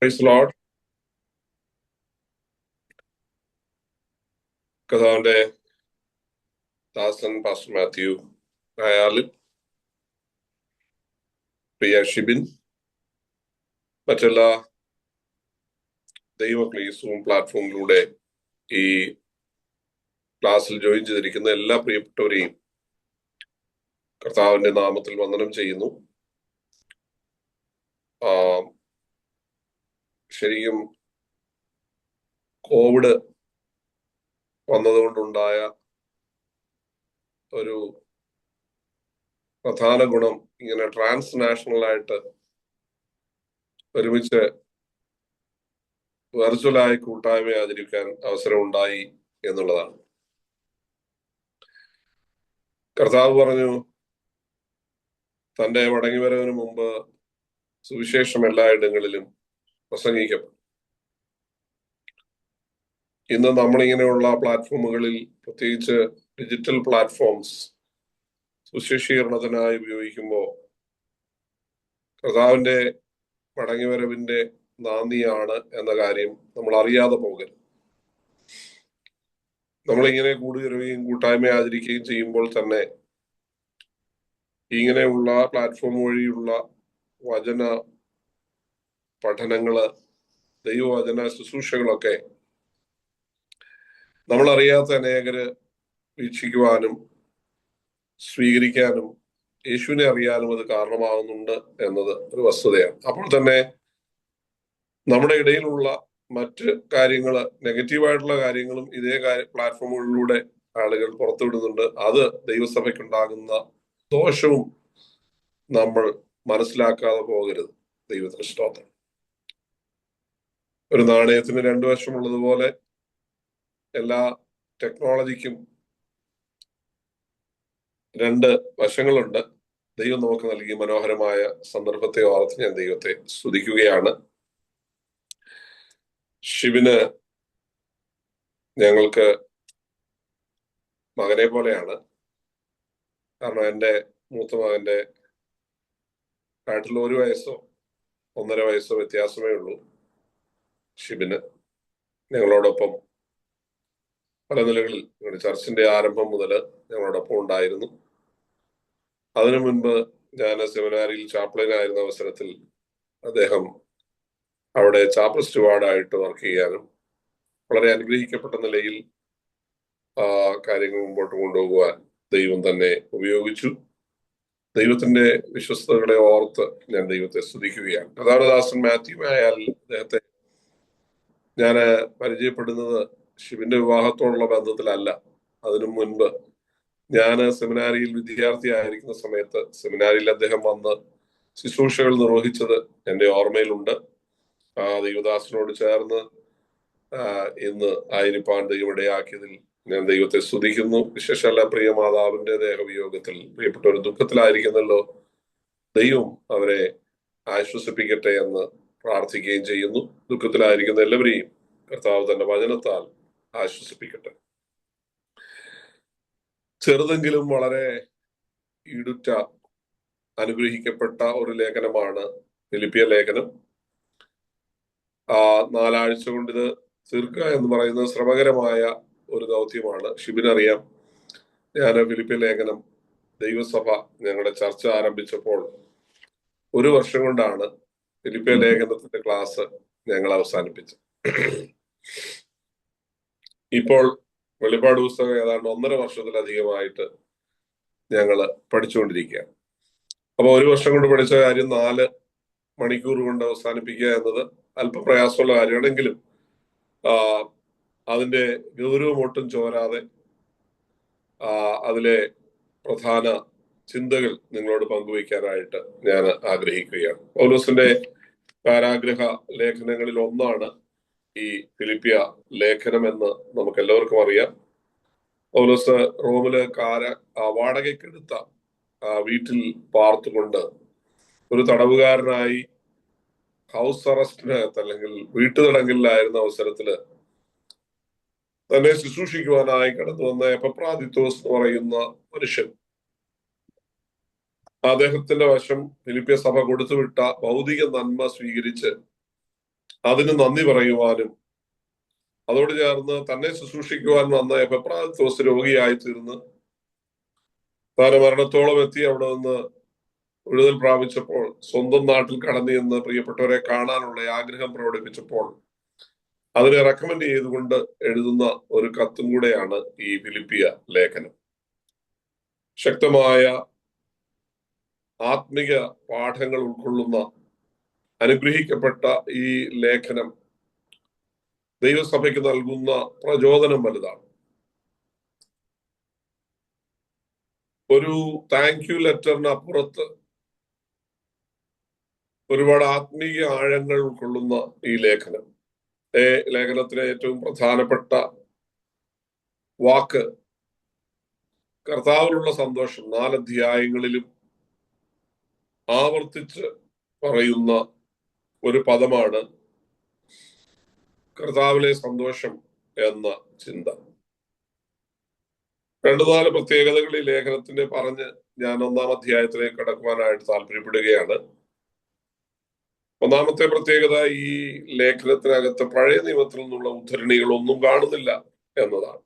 Praise Lord. കർത്താവിന്റെ ദാസൻ pastor Mathew ആയാലും പ്രിയ ഷിബിൻ, മറ്റെല്ലാ ദൈവമക്കളും ഈ സൂം പ്ലാറ്റ്ഫോമിലൂടെ ഈ ക്ലാസ്സിൽ ജോയിൻ ചെയ്തിരിക്കുന്ന എല്ലാ പ്രിയപ്പെട്ടവരെയും കർത്താവിന്റെ നാമത്തിൽ വന്ദനം ചെയ്യുന്നു. ശരിക്കും കോവിഡ് വന്നതുകൊണ്ടുണ്ടായ ഒരു പ്രധാന ഗുണം ഇങ്ങനെ ട്രാൻസ്നാഷണൽ ആയിട്ട് ഒരുമിച്ച് വെർച്വലായി കൂട്ടായ്മ ആചരിക്കാൻ അവസരമുണ്ടായി എന്നുള്ളതാണ്. കർത്താവ് പറഞ്ഞു, തന്റെ മടങ്ങിവരവിന് മുമ്പ് സുവിശേഷം എല്ലായിടങ്ങളിലും പ്രസംഗിക്കപ്പെടും. ഇന്ന് നമ്മളിങ്ങനെയുള്ള പ്ലാറ്റ്ഫോമുകളിൽ, പ്രത്യേകിച്ച് ഡിജിറ്റൽ പ്ലാറ്റ്ഫോംസ് സുശേഷീകരണത്തിനായി ഉപയോഗിക്കുമ്പോൾ കർത്താവിന്റെ മടങ്ങിവരവിന്റെ നാന്ദിയാണ് എന്ന കാര്യം നമ്മൾ അറിയാതെ പോകരുത്. നമ്മളിങ്ങനെ കൂടുകയും കൂട്ടായ്മ ആചരിക്കുകയും ചെയ്യുമ്പോൾ തന്നെ ഇങ്ങനെയുള്ള പ്ലാറ്റ്ഫോം വഴിയുള്ള വചന പഠനങ്ങള്, ദൈവവചന ശുശ്രൂഷകളൊക്കെ നമ്മളറിയാത്ത അനേകര് വീക്ഷിക്കുവാനും സ്വീകരിക്കാനും യേശുവിനെ അറിയാനും അത് കാരണമാകുന്നുണ്ട് എന്നത് ഒരു വസ്തുതയാണ്. അപ്പോൾ തന്നെ നമ്മുടെ ഇടയിലുള്ള മറ്റ് കാര്യങ്ങള്, നെഗറ്റീവായിട്ടുള്ള കാര്യങ്ങളും ഇതേ പ്ലാറ്റ്ഫോമുകളിലൂടെ ആളുകൾ പുറത്തുവിടുന്നുണ്ട്. അത് ദൈവസഭയ്ക്കുണ്ടാകുന്ന ദോഷവും നമ്മൾ മനസ്സിലാക്കാതെ പോകരുത്. ദൈവത്തിന് സ്തോത്രം. ഒരു നാണയത്തിന് രണ്ടു വശമുള്ളതുപോലെ എല്ലാ ടെക്നോളജിക്കും രണ്ട് വശങ്ങളുണ്ട്. ദൈവം നമുക്ക് നൽകിയ മനോഹരമായ സന്ദർഭത്തെ ഓർത്ത് ഞാൻ ദൈവത്തെ സ്തുതിക്കുകയാണ്. ഷിബിന് ഞങ്ങൾക്ക് മകനെ പോലെയാണ്. കാരണം എൻ്റെ മൂത്ത മകന്റെ കാട്ടിൽ 1 വയസ്സോ 1.5 വയസ്സോ വ്യത്യാസമേ ഉള്ളൂ. ഷിബിന് ഞങ്ങളോടൊപ്പം പല നിലകളിൽ ചർച്ചിന്റെ ആരംഭം മുതൽ ഞങ്ങളോടൊപ്പം ഉണ്ടായിരുന്നു. അതിനു മുൻപ് ഞാൻ സെമിനാരിയിൽ ചാപ്ലിനായിരുന്ന അവസരത്തിൽ അദ്ദേഹം അവിടെ ചാപ്പൽ സ്റ്റുവാർഡായിട്ട് വർക്ക് ചെയ്യാനും വളരെ അനുഗ്രഹിക്കപ്പെട്ട നിലയിൽ കാര്യങ്ങൾ മുമ്പോട്ട് കൊണ്ടുപോകുവാൻ ദൈവം തന്നെ ഉപയോഗിച്ചു. ദൈവത്തിന്റെ വിശ്വസ്തതകളെ ഓർത്ത് ഞാൻ ദൈവത്തെ സ്തുതിക്കുകയാണ്. കർത്താവദാസൻ മാത്യു ആയാൽ അദ്ദേഹത്തെ ഞാൻ പരിചയപ്പെടുന്നത് ഷിബിന്റെ വിവാഹത്തോടുള്ള ബന്ധത്തിലല്ല. അതിനു മുൻപ് ഞാൻ സെമിനാരിയിൽ വിദ്യാർത്ഥിയായിരിക്കുന്ന സമയത്ത് സെമിനാരിയിൽ അദ്ദേഹം വന്ന് ശുശ്രൂഷകൾ നിർവഹിച്ചത് എൻ്റെ ഓർമ്മയിലുണ്ട്. ദൈവദാസനോട് ചേർന്ന് ഇന്ന് ആയിരിക്കാൻ ദൈവമിടയാക്കിയതിൽ ഞാൻ ദൈവത്തെ സ്തുതിക്കുന്നു. വിശേഷല്ല പ്രിയ മാതാവിന്റെ ദേഹവിയോഗത്തിൽ പ്രിയപ്പെട്ട ഒരു ദുഃഖത്തിലായിരിക്കുന്നല്ലോ. ദൈവം അവരെ ആശ്വസിപ്പിക്കട്ടെ എന്ന് പ്രാർത്ഥിക്കുകയും ചെയ്യുന്നു. ദുഃഖത്തിലായിരിക്കുന്ന എല്ലാവരെയും കർത്താവ് തന്റെ വചനത്താൽ ആശ്വസിപ്പിക്കട്ടെ. ചെറുതെങ്കിലും വളരെ ഇടുറ്റ അനുഗ്രഹിക്കപ്പെട്ട ഒരു ലേഖനമാണ് ഫിലിപ്പിയ ലേഖനം. 4 ആഴ്ച കൊണ്ട് ഇത് തീർക്കുക എന്ന് പറയുന്നത് ശ്രമകരമായ ഒരു ദൗത്യമാണ്. ഷിബിനറിയാം, ഞാൻ ഫിലിപ്പിയ ലേഖനം ദൈവസഭ ഞങ്ങളുടെ ചർച്ച ആരംഭിച്ചപ്പോൾ 1 വർഷം കൊണ്ടാണ് ഫിലിപ്പിയ ലേഖനത്തിന്റെ ക്ലാസ് ഞങ്ങൾ അവസാനിപ്പിച്ചത്. ഇപ്പോൾ വെളിപ്പാട് പുസ്തകം ഏതാണ്ട് 1.5 വർഷത്തിലധികമായിട്ട് ഞങ്ങള് പഠിച്ചുകൊണ്ടിരിക്കുകയാണ്. അപ്പൊ 1 വർഷം കൊണ്ട് പഠിച്ച കാര്യം 4 മണിക്കൂർ കൊണ്ട് അവസാനിപ്പിക്കുക എന്നത് അല്പം പ്രയാസമുള്ള കാര്യമാണെങ്കിലും അതിന്റെ ഗൗരവം ഒട്ടും ചോരാതെ അതിലെ പ്രധാന ചിന്തകൾ നിങ്ങളോട് പങ്കുവയ്ക്കാനായിട്ട് ഞാൻ ആഗ്രഹിക്കുകയാണ്. പൗലോസിന്റെ കാരാഗ്രഹ ലേഖനങ്ങളിൽ ഒന്നാണ് ഈ ഫിലിപ്പിയ ലേഖനം എന്ന് നമുക്ക് എല്ലാവർക്കും അറിയാം. പൗലോസ് റോമില് വാടകയ്ക്കെടുത്ത വീട്ടിൽ പാർത്തുകൊണ്ട് ഒരു തടവുകാരനായി ഹൗസ് അറസ്റ്റിനകത്ത് അല്ലെങ്കിൽ വീട്ടുതടങ്കലിലായിരുന്ന അവസരത്തില് തന്നെ ശുശ്രൂഷിക്കുവാനായി കടന്നു വന്ന എപ്പഫ്രാദിത്തോസ് എന്ന് പറയുന്ന മനുഷ്യൻ, അദ്ദേഹത്തിന്റെ വശം ഫിലിപ്പിയ സഭ കൊടുത്തുവിട്ട ഭൗതിക നന്മ സ്വീകരിച്ച് അതിന് നന്ദി പറയുവാനും അതോട് ചേർന്ന് തന്നെ ശുശ്രൂഷിക്കുവാൻ വന്ന എപ്പഫ്രാദിത്തോസ് രോഗിയായി തീർന്ന് താൻ മരണത്തോളം എത്തി അവിടെ നിന്ന് വിടുതൽ പ്രാപിച്ചപ്പോൾ സ്വന്തം നാട്ടിൽ കടന്നു എന്ന് പ്രിയപ്പെട്ടവരെ കാണാനുള്ള ആഗ്രഹം പ്രകടിപ്പിച്ചപ്പോൾ അതിനെ റെക്കമെൻഡ് ചെയ്തുകൊണ്ട് എഴുതുന്ന ഒരു കത്തും കൂടെയാണ് ഈ ഫിലിപ്പിയ ലേഖനം. ശക്തമായ ആത്മിക പാഠങ്ങൾ ഉൾക്കൊള്ളുന്ന അനുഗ്രഹിക്കപ്പെട്ട ഈ ലേഖനം ദൈവസഭയ്ക്ക് നൽകുന്ന പ്രചോദനം വലുതാണ്. ഒരു താങ്ക് യു ലെറ്ററിന് അപ്പുറത്ത് ഒരുപാട് ആത്മീയ ആഴങ്ങൾ ഉൾക്കൊള്ളുന്ന ഈ ലേഖനം, ലേഖനത്തിലെ ഏറ്റവും പ്രധാനപ്പെട്ട വാക്ക് കർത്താവിലുള്ള സന്തോഷം 4 അധ്യായങ്ങളിലും ആവർത്തിച്ച് പറയുന്ന ഒരു പദമാണ് കർത്താവിലെ സന്തോഷം എന്ന ചിന്ത. 2-4 പ്രത്യേകതകൾ ഈ ലേഖനത്തിന്റെ പറഞ്ഞ് ഞാൻ 1-ാം അധ്യായത്തിലേക്ക് കടക്കുവാനായിട്ട് താല്പര്യപ്പെടുകയാണ്. ഒന്നാമത്തെ പ്രത്യേകത, ഈ ലേഖനത്തിനകത്ത് പഴയ നിയമത്തിൽ നിന്നുള്ള ഉദ്ധരണികളൊന്നും കാണുന്നില്ല എന്നതാണ്.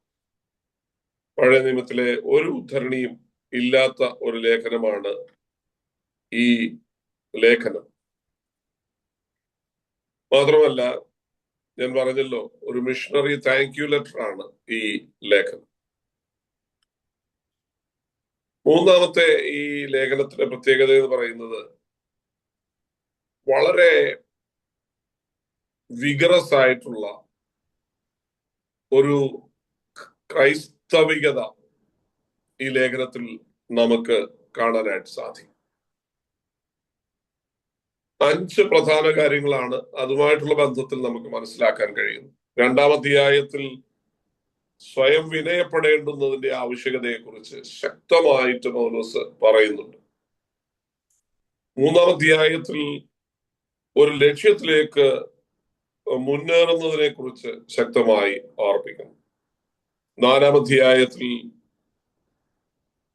പഴയ നിയമത്തിലെ ഒരു ഉദ്ധരണിയും ഇല്ലാത്ത ഒരു ലേഖനമാണ് ഈ ലേഖനം. മാത്രമല്ല, ഞാൻ പറഞ്ഞല്ലോ, ഒരു മിഷണറി താങ്ക് യു ലെറ്റർ ആണ് ഈ ലേഖനം. മൂന്നാമത്തെ ഈ ലേഖനത്തിന്റെ പ്രത്യേകത എന്ന് പറയുന്നത് വളരെ വിഗറസ് ആയിട്ടുള്ള ഒരു ക്രൈസ്തവികത ഈ ലേഖനത്തിൽ നമുക്ക് കാണാനായിട്ട് സാധിക്കും. 5 പ്രധാന കാര്യങ്ങളാണ് അതുമായിട്ടുള്ള ബന്ധത്തിൽ നമുക്ക് മനസ്സിലാക്കാൻ കഴിയുന്നത്. 2-ാം അധ്യായത്തിൽ സ്വയം വിനയപ്പെടേണ്ടുന്നതിന്റെ ആവശ്യകതയെക്കുറിച്ച് ശക്തമായിട്ട് പൗലോസ് പറയുന്നുണ്ട്. 3-ാം അധ്യായത്തിൽ ഒരു ലക്ഷ്യത്തിലേക്ക് മുന്നേറുന്നതിനെ കുറിച്ച് ശക്തമായി ഓർപ്പിക്കുന്നു. 4-ാം അധ്യായത്തിൽ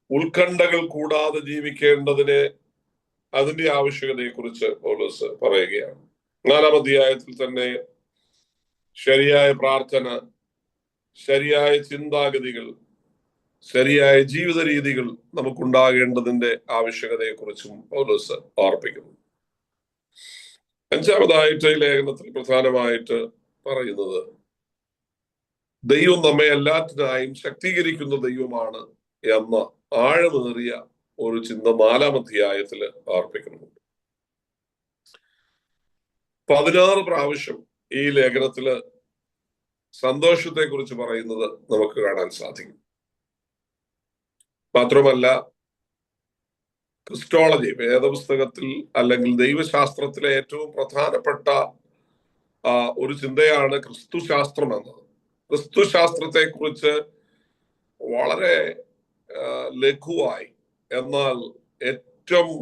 ഉത്കണ്ഠകൾ കൂടാതെ ജീവിക്കേണ്ടതിന് അതിന്റെ ആവശ്യകതയെക്കുറിച്ച് പൗലോസ് പറയുകയാണ്. 4-ാം അധ്യായത്തിൽ തന്നെ ശരിയായ പ്രാർത്ഥന, ശരിയായ ചിന്താഗതികൾ, ശരിയായ ജീവിത രീതികൾ നമുക്കുണ്ടാകേണ്ടതിന്റെ ആവശ്യകതയെക്കുറിച്ചും പൗലോസ് ഓർപ്പിക്കുന്നു. 5-ാമതായിട്ട് ഈ ലേഖനത്തിൽ പ്രധാനമായിട്ട് പറയുന്നത് ദൈവം നമ്മെ എല്ലാറ്റിനായും ശക്തീകരിക്കുന്ന ദൈവമാണ് എന്ന ആഴമേറിയ ഒരു ചിന്ത 4-ാം അധ്യായത്തിൽ ഓർപ്പിക്കുന്നുണ്ട്. 16 പ്രാവശ്യം ഈ ലേഖനത്തില് സന്തോഷത്തെ കുറിച്ച് പറയുന്നത് നമുക്ക് കാണാൻ സാധിക്കും. മാത്രമല്ല, ക്രിസ്റ്റോളജി, വേദപുസ്തകത്തിൽ അല്ലെങ്കിൽ ദൈവശാസ്ത്രത്തിലെ ഏറ്റവും പ്രധാനപ്പെട്ട ഒരു ചിന്തയാണ് ക്രിസ്തുശാസ്ത്രം എന്നത്. ക്രിസ്തുശാസ്ത്രത്തെ കുറിച്ച് വളരെ ലഘുവായി എന്നാൽ ഏറ്റവും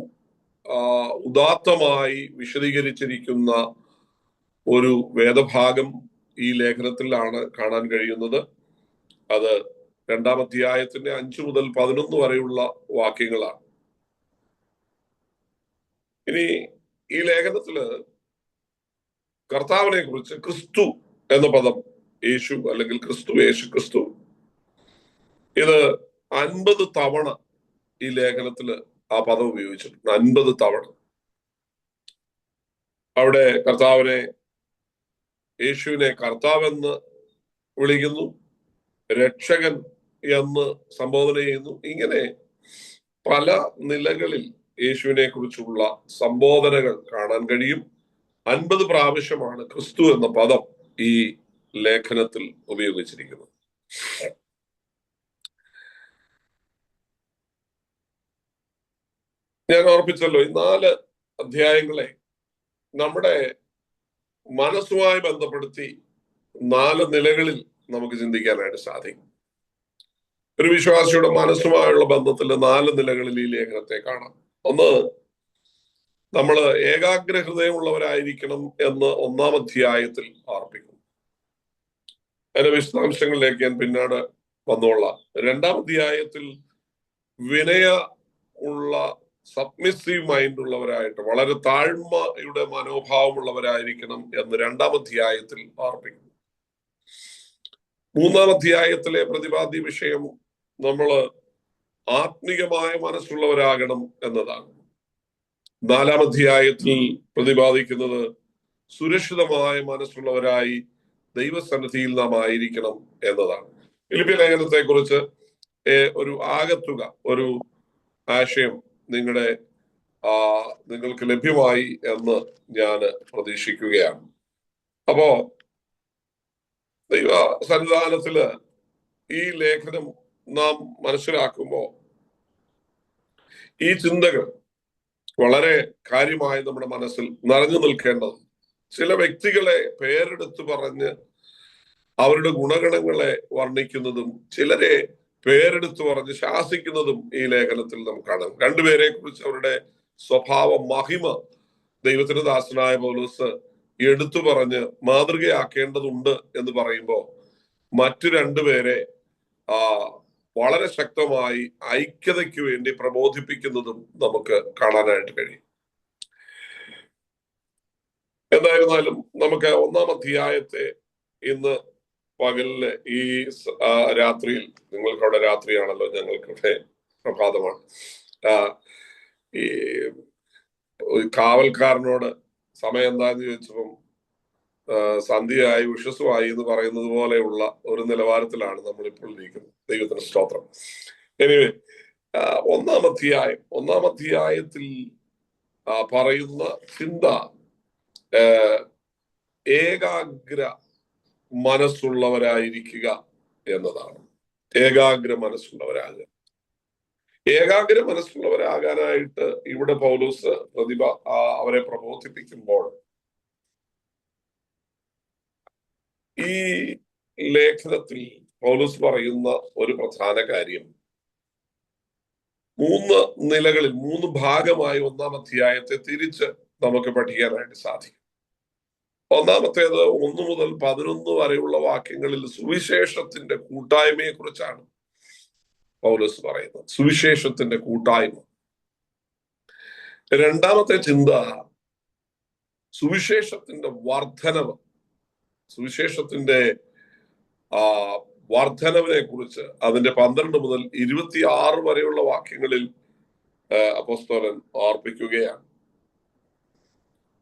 ഉദാത്തമായി വിശദീകരിച്ചിരിക്കുന്ന ഒരു വേദഭാഗം ഈ ലേഖനത്തിലാണ് കാണാൻ കഴിയുന്നത്. അത് 2-ാം അധ്യായത്തിന്റെ 5 മുതൽ 11 വരെയുള്ള വാക്യങ്ങളാണ്. ഇനി ഈ ലേഖനത്തില് കർത്താവിനെ കുറിച്ച് ക്രിസ്തു എന്ന പദം, യേശു അല്ലെങ്കിൽ ക്രിസ്തു, യേശു ക്രിസ്തു, ഇത് 50 തവണ ഈ ലേഖനത്തില് ആ പദം ഉപയോഗിച്ചിട്ടുണ്ട്. 50 തവണ അവിടെ കർത്താവിനെ, യേശുവിനെ കർത്താവെന്ന് വിളിക്കുന്നു, രക്ഷകൻ എന്ന് സംബോധന ചെയ്യുന്നു. ഇങ്ങനെ പല നിലകളിൽ യേശുവിനെ കുറിച്ചുള്ള സംബോധനകൾ കാണാൻ കഴിയും. 50 പ്രാവശ്യമാണ് ക്രിസ്തു എന്ന പദം ഈ ലേഖനത്തിൽ ഉപയോഗിച്ചിരിക്കുന്നത്. ഞാൻ ഓർപ്പിച്ചല്ലോ, ഈ 4 അധ്യായങ്ങളെ നമ്മുടെ മനസ്സുമായി ബന്ധപ്പെടുത്തി 4 നിലകളിൽ നമുക്ക് ചിന്തിക്കാനായിട്ട് സാധിക്കും. ഒരു വിശ്വാസിയുടെ മനസ്സുമായുള്ള ബന്ധത്തിൽ 4 നിലകളിൽ ഈ ലേഖനത്തെ കാണാം. ഒന്ന്, നമ്മൾ ഏകാഗ്ര ഹൃദയമുള്ളവരായിരിക്കണം എന്ന് 1-ാം അധ്യായത്തിൽ ഓർപ്പിക്കും. അതിന്റെ വിശദാംശങ്ങളിലേക്ക് ഞാൻ പിന്നീട് വന്നോളാം. 2-ാം അധ്യായത്തിൽ വിനയ ഉള്ള സബ്മിസീവ് മൈൻഡ് ഉള്ളവരായിട്ട്, വളരെ താഴ്മയുടെ മനോഭാവമുള്ളവരായിരിക്കണം എന്ന് 2-ാം അധ്യായത്തിൽ ഓർപ്പിക്കുന്നു. 3-ാം അധ്യായത്തിലെ പ്രതിപാദ്യ വിഷയം നമ്മള് ആത്മീയമായ മനസ്സുള്ളവരാകണം എന്നതാണ്. 4-ാം അധ്യായത്തിൽ പ്രതിപാദിക്കുന്നത് സുരക്ഷിതമായ മനസ്സുള്ളവരായി ദൈവസന്നിധിയിൽ നാം ആയിരിക്കണം എന്നതാണ്. ഫിലിപ്പിയ ലേഖനത്തെ കുറിച്ച് ഒരു ആകത്തുക, ഒരു ആശയം നിങ്ങൾക്ക് ലഭ്യമായി എന്ന് ഞാൻ പ്രതീക്ഷിക്കുകയാണ്. അപ്പോ ദൈവ സന്നിധാനത്തില് ഈ ലേഖനം നാം മനസ്സിലാക്കുമ്പോൾ ഈ ചിന്തകൾ വളരെ കാര്യമായി നമ്മുടെ മനസ്സിൽ നിറഞ്ഞു നിൽക്കേണ്ടത്. ചില വ്യക്തികളെ പേരെടുത്ത് പറഞ്ഞ് അവരുടെ ഗുണഗണങ്ങളെ വർണ്ണിക്കുന്നതും ചിലരെ പേരെടുത്ത് പറഞ്ഞ് ശാസിക്കുന്നതും ഈ ലേഖനത്തിൽ നമുക്ക് കാണാം. രണ്ടുപേരെ കുറിച്ച് അവരുടെ സ്വഭാവ മഹിമ ദൈവത്തിന്റെ ദാസനായ പൗലോസ് എടുത്തു പറഞ്ഞ് മാതൃകയാക്കേണ്ടതുണ്ട് എന്ന് പറയുമ്പോൾ മറ്റു രണ്ടുപേരെ വളരെ ശക്തമായി ഐക്യതയ്ക്ക് വേണ്ടി പ്രബോധിപ്പിക്കുന്നതും നമുക്ക് കാണാനായിട്ട് കഴിയും. എന്തായിരുന്നാലും നമുക്ക് 1-ാം അധ്യായത്തെ ഇന്ന് പകലില് ഈ രാത്രിയിൽ, നിങ്ങൾക്കവിടെ രാത്രിയാണല്ലോ, ഞങ്ങൾക്കിവിടെ പ്രഭാതമാണ്. ഈ കാവൽക്കാരനോട് സമയം എന്താന്ന് ചോദിച്ചപ്പം സന്ധ്യയായി ഉഷസ്സുമായി എന്ന് പറയുന്നത് പോലെയുള്ള ഒരു നിലവാരത്തിലാണ് നമ്മളിപ്പോൾ ഇരിക്കുന്നത്. ദൈവത്തിന് സ്തോത്രം. എനിവേ, 1-ാം അധ്യായത്തിൽ പറയുന്ന ചിന്ത ഏകാഗ്ര മനസ്സുള്ളവരായിരിക്കുക എന്നതാണ്. ഏകാഗ്ര മനസ്സുള്ളവരാകുക. ഏകാഗ്ര മനസ്സുള്ളവരാകാനായിട്ട് ഇവിടെ പൗലോസ് അവരെ പ്രബോധിപ്പിക്കുമ്പോൾ ഈ ലേഖനത്തിൽ പൗലോസ് പറയുന്ന ഒരു പ്രധാന കാര്യം 3 നിലകളിൽ 3 ഭാഗമായി 1-ാം അധ്യായത്തെ തിരിച്ച് നമുക്ക് പഠിക്കാനായിട്ട് സാധിക്കും. ഒന്നാമത്തേത് 1 മുതൽ 11 വരെയുള്ള വാക്യങ്ങളിൽ സുവിശേഷത്തിന്റെ കൂട്ടായ്മയെ കുറിച്ചാണ് പൗലോസ് പറയുന്നത്. സുവിശേഷത്തിന്റെ കൂട്ടായ്മ. രണ്ടാമത്തെ ചിന്ത സുവിശേഷത്തിന്റെ വർധനവ്. സുവിശേഷത്തിന്റെ വർധനവിനെ കുറിച്ച് അതിന്റെ 12 മുതൽ 26 വരെയുള്ള വാക്യങ്ങളിൽ അപ്പോസ്തലൻ ഓർപ്പിക്കുകയാണ്.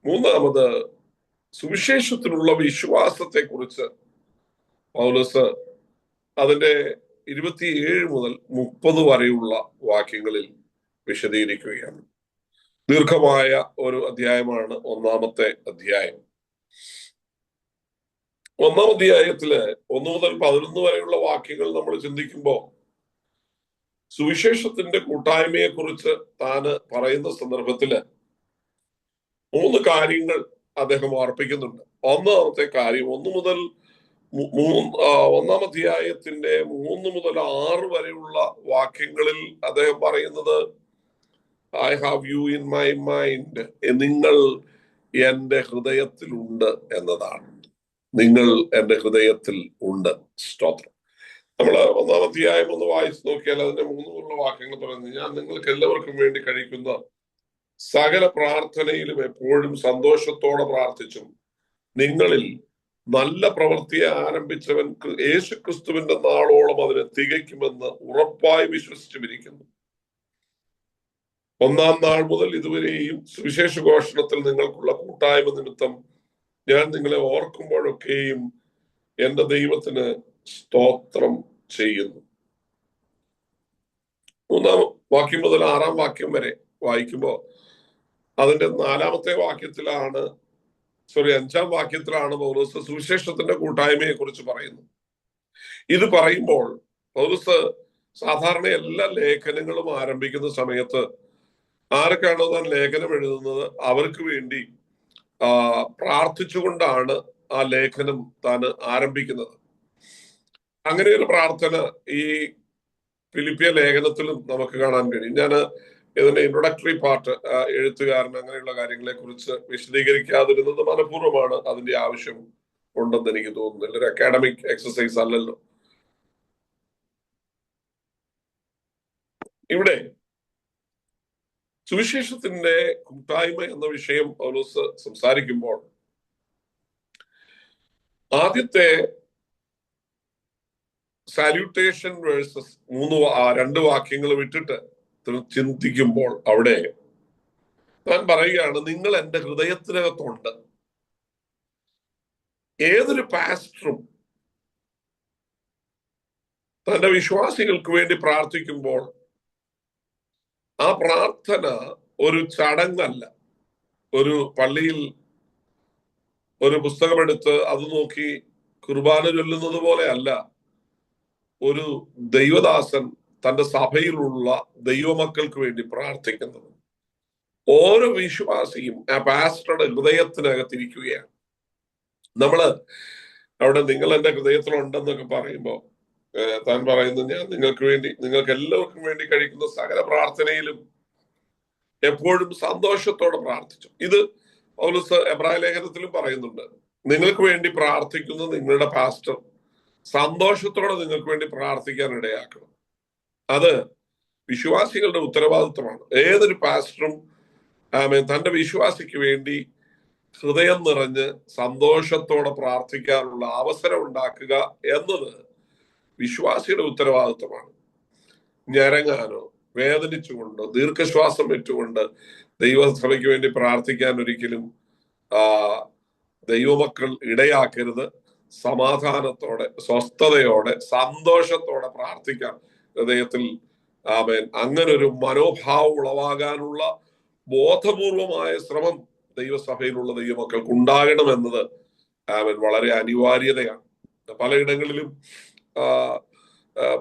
മൂന്നാമത് സുവിശേഷത്തിനുള്ള വിശ്വാസത്തെ കുറിച്ച് പൗലോസ് അതിന്റെ 27 മുതൽ 30 വരെയുള്ള വാക്യങ്ങളിൽ വിശദീകരിക്കുകയാണ്. ദീർഘമായ ഒരു അധ്യായമാണ് 1-ാമത്തെ അധ്യായം. 1-ാം അധ്യായത്തില് 1 മുതൽ 11 വരെയുള്ള വാക്യങ്ങൾ നമ്മൾ ചിന്തിക്കുമ്പോൾ സുവിശേഷത്തിന്റെ കൂട്ടായ്മയെ കുറിച്ച് താന് പറയുന്ന സന്ദർഭത്തില് 3 കാര്യങ്ങൾ അദ്ദേഹം ഓർപ്പിക്കുന്നുണ്ട്. ഒന്നാമത്തെ കാര്യം 1-ാം അധ്യായത്തിന്റെ 3 മുതൽ 6 വരെയുള്ള വാക്യങ്ങളിൽ അദ്ദേഹം പറയുന്നത് I have you in my mind, നിങ്ങൾ എന്റെ ഹൃദയത്തിലുണ്ട് എന്നതാണ്. നിങ്ങൾ എന്റെ ഹൃദയത്തിൽ ഉണ്ട്. സ്തോത്രം. നമ്മള് 1-ാം അധ്യായം ഒന്ന് വായിച്ചു നോക്കിയാൽ അതിന്റെ 3 വാക്യങ്ങൾ പറയുന്നത്, ഞാൻ നിങ്ങൾക്ക് എല്ലാവർക്കും വേണ്ടി കഴിക്കുന്ന സകല പ്രാർത്ഥനയിലും എപ്പോഴും സന്തോഷത്തോടെ പ്രാർത്ഥിച്ചും നിങ്ങളിൽ നല്ല പ്രവൃത്തിയെ ആരംഭിച്ചവൻ യേശുക്രിസ്തുവിന്റെ നാളോളം അതിനെ തികയ്ക്കുമെന്ന് ഉറപ്പായി വിശ്വസിച്ചുമിരിക്കുന്നു. 1-ാം നാൾ മുതൽ ഇതുവരെയും സുവിശേഷ ഘോഷണത്തിൽ നിങ്ങൾക്കുള്ള കൂട്ടായ്മ നിമിത്തം ഞാൻ നിങ്ങളെ ഓർക്കുമ്പോഴൊക്കെയും എന്റെ ദൈവത്തിന് സ്തോത്രം ചെയ്യുന്നു. 3-ാം വാക്യം മുതൽ 6-ാം വാക്യം വരെ വായിക്കുമ്പോ അതിന്റെ 4-ാമത്തെ വാക്യത്തിലാണ് 5-ാം വാക്യത്തിലാണ് പൗലോസ് സുവിശേഷത്തിന്റെ കൂട്ടായ്മയെ കുറിച്ച് പറയുന്നത്. ഇത് പറയുമ്പോൾ പൗലോസ് സാധാരണ എല്ലാ ലേഖനങ്ങളും ആരംഭിക്കുന്ന സമയത്ത് ആർക്കാണോ താൻ ലേഖനം എഴുതുന്നത് അവർക്ക് വേണ്ടി പ്രാർത്ഥിച്ചുകൊണ്ടാണ് ആ ലേഖനം താൻ ആരംഭിക്കുന്നത്. അങ്ങനെ ഒരു പ്രാർത്ഥന ഈ ഫിലിപ്പിയ ലേഖനത്തിലും നമുക്ക് കാണാൻ കഴിയും. ഞാൻ ഇതിന്റെ ഇൻട്രൊഡക്ടറി പാർട്ട്, എഴുത്തുകാരൻ അങ്ങനെയുള്ള കാര്യങ്ങളെ കുറിച്ച് വിശദീകരിക്കാതിരുന്നത് മനഃപൂർവ്വമാണ്. അതിന്റെ ആവശ്യം ഉണ്ടെന്ന് എനിക്ക് തോന്നുന്നില്ല. ഒരു അക്കാഡമിക് എക്സസൈസ് അല്ലല്ലോ. ഇവിടെ സുവിശേഷത്തിന്റെ കൂട്ടായ്മ എന്ന വിഷയം പൗലോസ് സംസാരിക്കുമ്പോൾ ആദ്യത്തെ സാല്യൂട്ടേഷൻ വേഴ്സസ് രണ്ട് വാക്യങ്ങൾ വിട്ടിട്ട് ചിന്തിക്കുമ്പോൾ അവിടെ ഞാൻ പറയുകയാണ്, നിങ്ങൾ എൻ്റെ ഹൃദയത്തിനകത്തുണ്ട്. ഏതൊരു പാസ്റ്ററും തന്റെ വിശ്വാസികൾക്ക് വേണ്ടി പ്രാർത്ഥിക്കുമ്പോൾ ആ പ്രാർത്ഥന ഒരു ചടങ്ങല്ല. ഒരു പള്ളിയിൽ ഒരു പുസ്തകമെടുത്ത് അത് നോക്കി കുർബാന ചൊല്ലുന്നത് പോലെ അല്ല ഒരു ദൈവദാസൻ തന്റെ സഭയിലുള്ള ദൈവമക്കൾക്ക് വേണ്ടി പ്രാർത്ഥിക്കുന്നത്. ഓരോ വിശ്വാസിയും ആ പാസ്റ്ററുടെ ഹൃദയത്തിനകത്തിരിക്കുകയാണ്. നമ്മള് അവിടെ നിങ്ങൾ എൻ്റെ ഹൃദയത്തിലുണ്ടെന്നൊക്കെ പറയുമ്പോൾ താൻ പറയുന്നത്, ഞാൻ നിങ്ങൾക്ക് എല്ലാവർക്കും വേണ്ടി കഴിക്കുന്ന സകല പ്രാർത്ഥനയിലും എപ്പോഴും സന്തോഷത്തോടെ പ്രാർത്ഥിച്ചു. ഇത് പൗലോസ് എബ്രായ ലേഖനത്തിലും പറയുന്നുണ്ട്. നിങ്ങൾക്ക് വേണ്ടി പ്രാർത്ഥിക്കുന്ന നിങ്ങളുടെ പാസ്റ്റർ സന്തോഷത്തോടെ നിങ്ങൾക്ക് വേണ്ടി പ്രാർത്ഥിക്കാൻ ഇടയാക്കണം. അത് വിശ്വാസികളുടെ ഉത്തരവാദിത്വമാണ്. ഏതൊരു പാസ്റ്ററും തന്റെ വിശ്വാസിക്ക് വേണ്ടി ഹൃദയം നിറഞ്ഞ് സന്തോഷത്തോടെ പ്രാർത്ഥിക്കാനുള്ള അവസരം ഉണ്ടാക്കുക എന്നത് വിശ്വാസിയുടെ ഉത്തരവാദിത്വമാണ്. ഞരങ്ങാനോ വേദനിച്ചുകൊണ്ടോ ദീർഘശ്വാസം വിട്ടുകൊണ്ട് ദൈവസഭയ്ക്ക് വേണ്ടി പ്രാർത്ഥിക്കാൻ ഒരിക്കലും ദൈവമക്കൾ ഇടയാക്കരുത്. സമാധാനത്തോടെ, സ്വസ്ഥതയോടെ, സന്തോഷത്തോടെ പ്രാർത്ഥിക്കാം. ഹൃദയത്തിൽ അങ്ങനെ ഒരു മനോഭാവം ഉളവാകാനുള്ള ബോധപൂർവമായ ശ്രമം ദൈവസഭയിലുള്ള ദൈവമക്കൾക്ക് ഉണ്ടാകണമെന്നത് വളരെ അനിവാര്യതയാണ്. പലയിടങ്ങളിലും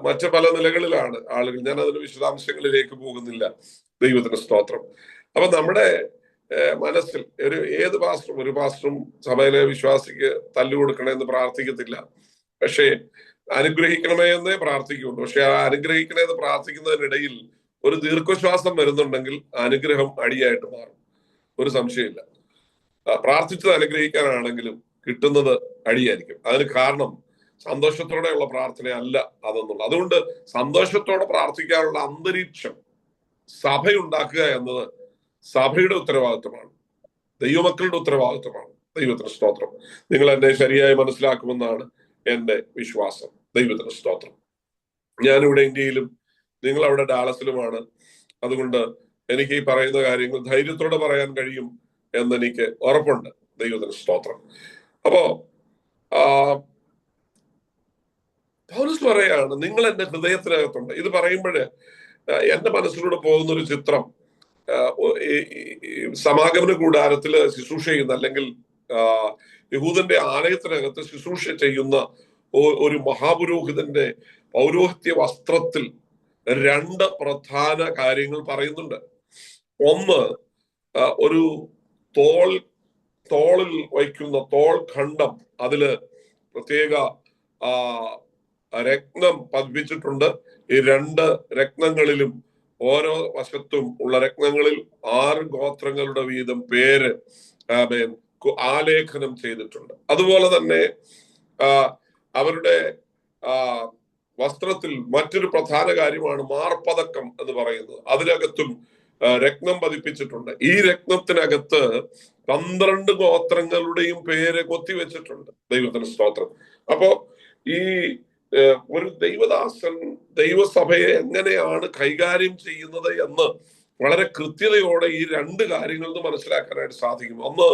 മറ്റു പല നിലകളിലാണ് ആളുകൾ. ഞാൻ അതിന് വിശദാംശങ്ങളിലേക്ക് പോകുന്നില്ല. ദൈവത്തിന് സ്തോത്രം. അപ്പൊ നമ്മുടെ മനസ്സിൽ ഏത് ഒരു പാസ്റ്ററും സഭയിലെ വിശ്വാസിക്ക് തല്ലുകൊടുക്കണമെന്ന് പ്രാർത്ഥിക്കത്തില്ല. പക്ഷേ അനുഗ്രഹിക്കണമേ എന്നേ പ്രാർത്ഥിക്കുള്ളൂ. പക്ഷെ ആ അനുഗ്രഹിക്കണമെന്ന് പ്രാർത്ഥിക്കുന്നതിനിടയിൽ ഒരു ദീർഘശ്വാസം വരുന്നുണ്ടെങ്കിൽ അനുഗ്രഹം അടിയായിട്ട് മാറും. ഒരു സംശയമില്ല. പ്രാർത്ഥിച്ചത് അനുഗ്രഹിക്കാനാണെങ്കിലും കിട്ടുന്നത് അടിയായിരിക്കും. അതിന് കാരണം സന്തോഷത്തോടെയുള്ള പ്രാർത്ഥന അല്ല അതെന്നുള്ളത്. അതുകൊണ്ട് സന്തോഷത്തോടെ പ്രാർത്ഥിക്കാനുള്ള അന്തരീക്ഷം സഭയുണ്ടാക്കുക എന്നത് സഭയുടെ ഉത്തരവാദിത്വമാണ്, ദൈവമക്കളുടെ ഉത്തരവാദിത്വമാണ്. ദൈവത്തിന് സ്തോത്രം. നിങ്ങൾ എന്നെ ശരിയായി മനസ്സിലാക്കുമെന്നാണ് എൻ്റെ വിശ്വാസം. ദൈവത്തിന് സ്തോത്രം. ഞാനിവിടെ ഇന്ത്യയിലും നിങ്ങൾ അവിടെ ഡാലസിലുമാണ്. അതുകൊണ്ട് എനിക്ക് ഈ പറയുന്ന കാര്യങ്ങൾ ധൈര്യത്തോടെ പറയാൻ കഴിയും എന്നെനിക്ക് ഉറപ്പുണ്ട്. ദൈവത്തിന് സ്തോത്രം. അപ്പോ പൗലോസ് പറയാണ്, നിങ്ങൾ എൻ്റെ ഹൃദയത്തിനകത്തുണ്ട്. ഇത് പറയുമ്പോഴ് എന്റെ മനസ്സിലൂടെ പോകുന്ന ഒരു ചിത്രം, സമാഗമന കൂടാരത്തില് ശുശ്രൂഷ ചെയ്യുന്ന, അല്ലെങ്കിൽ യഹൂദന്റെ ആലയത്തിനകത്ത് ശുശ്രൂഷ ചെയ്യുന്ന ഒരു മഹാപുരോഹിതന്റെ പൗരോഹിത്യ വസ്ത്രത്തിൽ രണ്ട് പ്രധാന കാര്യങ്ങൾ പറയുന്നുണ്ട്. ഒന്ന്, ഒരു തോളിൽ വയ്ക്കുന്ന തോൾ ഖണ്ഡം, അതില് പ്രത്യേക രത്നം പതിപ്പിച്ചിട്ടുണ്ട്. ഈ രണ്ട് രത്നങ്ങളിലും ഓരോ വശത്തും ഉള്ള രത്നങ്ങളിൽ 6 ഗോത്രങ്ങളുടെ വീതം പേര് ആലേഖനം ചെയ്തിട്ടുണ്ട്. അതുപോലെ തന്നെ അവരുടെ വസ്ത്രത്തിൽ മറ്റൊരു പ്രധാന കാര്യമാണ് മാർപ്പതക്കം എന്ന് പറയുന്നത്. അതിനകത്തും രത്നം പതിപ്പിച്ചിട്ടുണ്ട്. ഈ രത്നത്തിനകത്ത് 12 ഗോത്രങ്ങളുടെയും പേര് കൊത്തിവെച്ചിട്ടുണ്ട്. ദൈവത്തിന് സ്തോത്രം. അപ്പോ ഈ ഒരു ദൈവദാസൻ ദൈവസഭയെ എങ്ങനെയാണ് കൈകാര്യം ചെയ്യുന്നത് എന്ന് വളരെ കൃത്യതയോടെ ഈ രണ്ട് കാര്യങ്ങളിൽ നിന്ന് മനസ്സിലാക്കാനായിട്ട് സാധിക്കും. ഒന്ന്,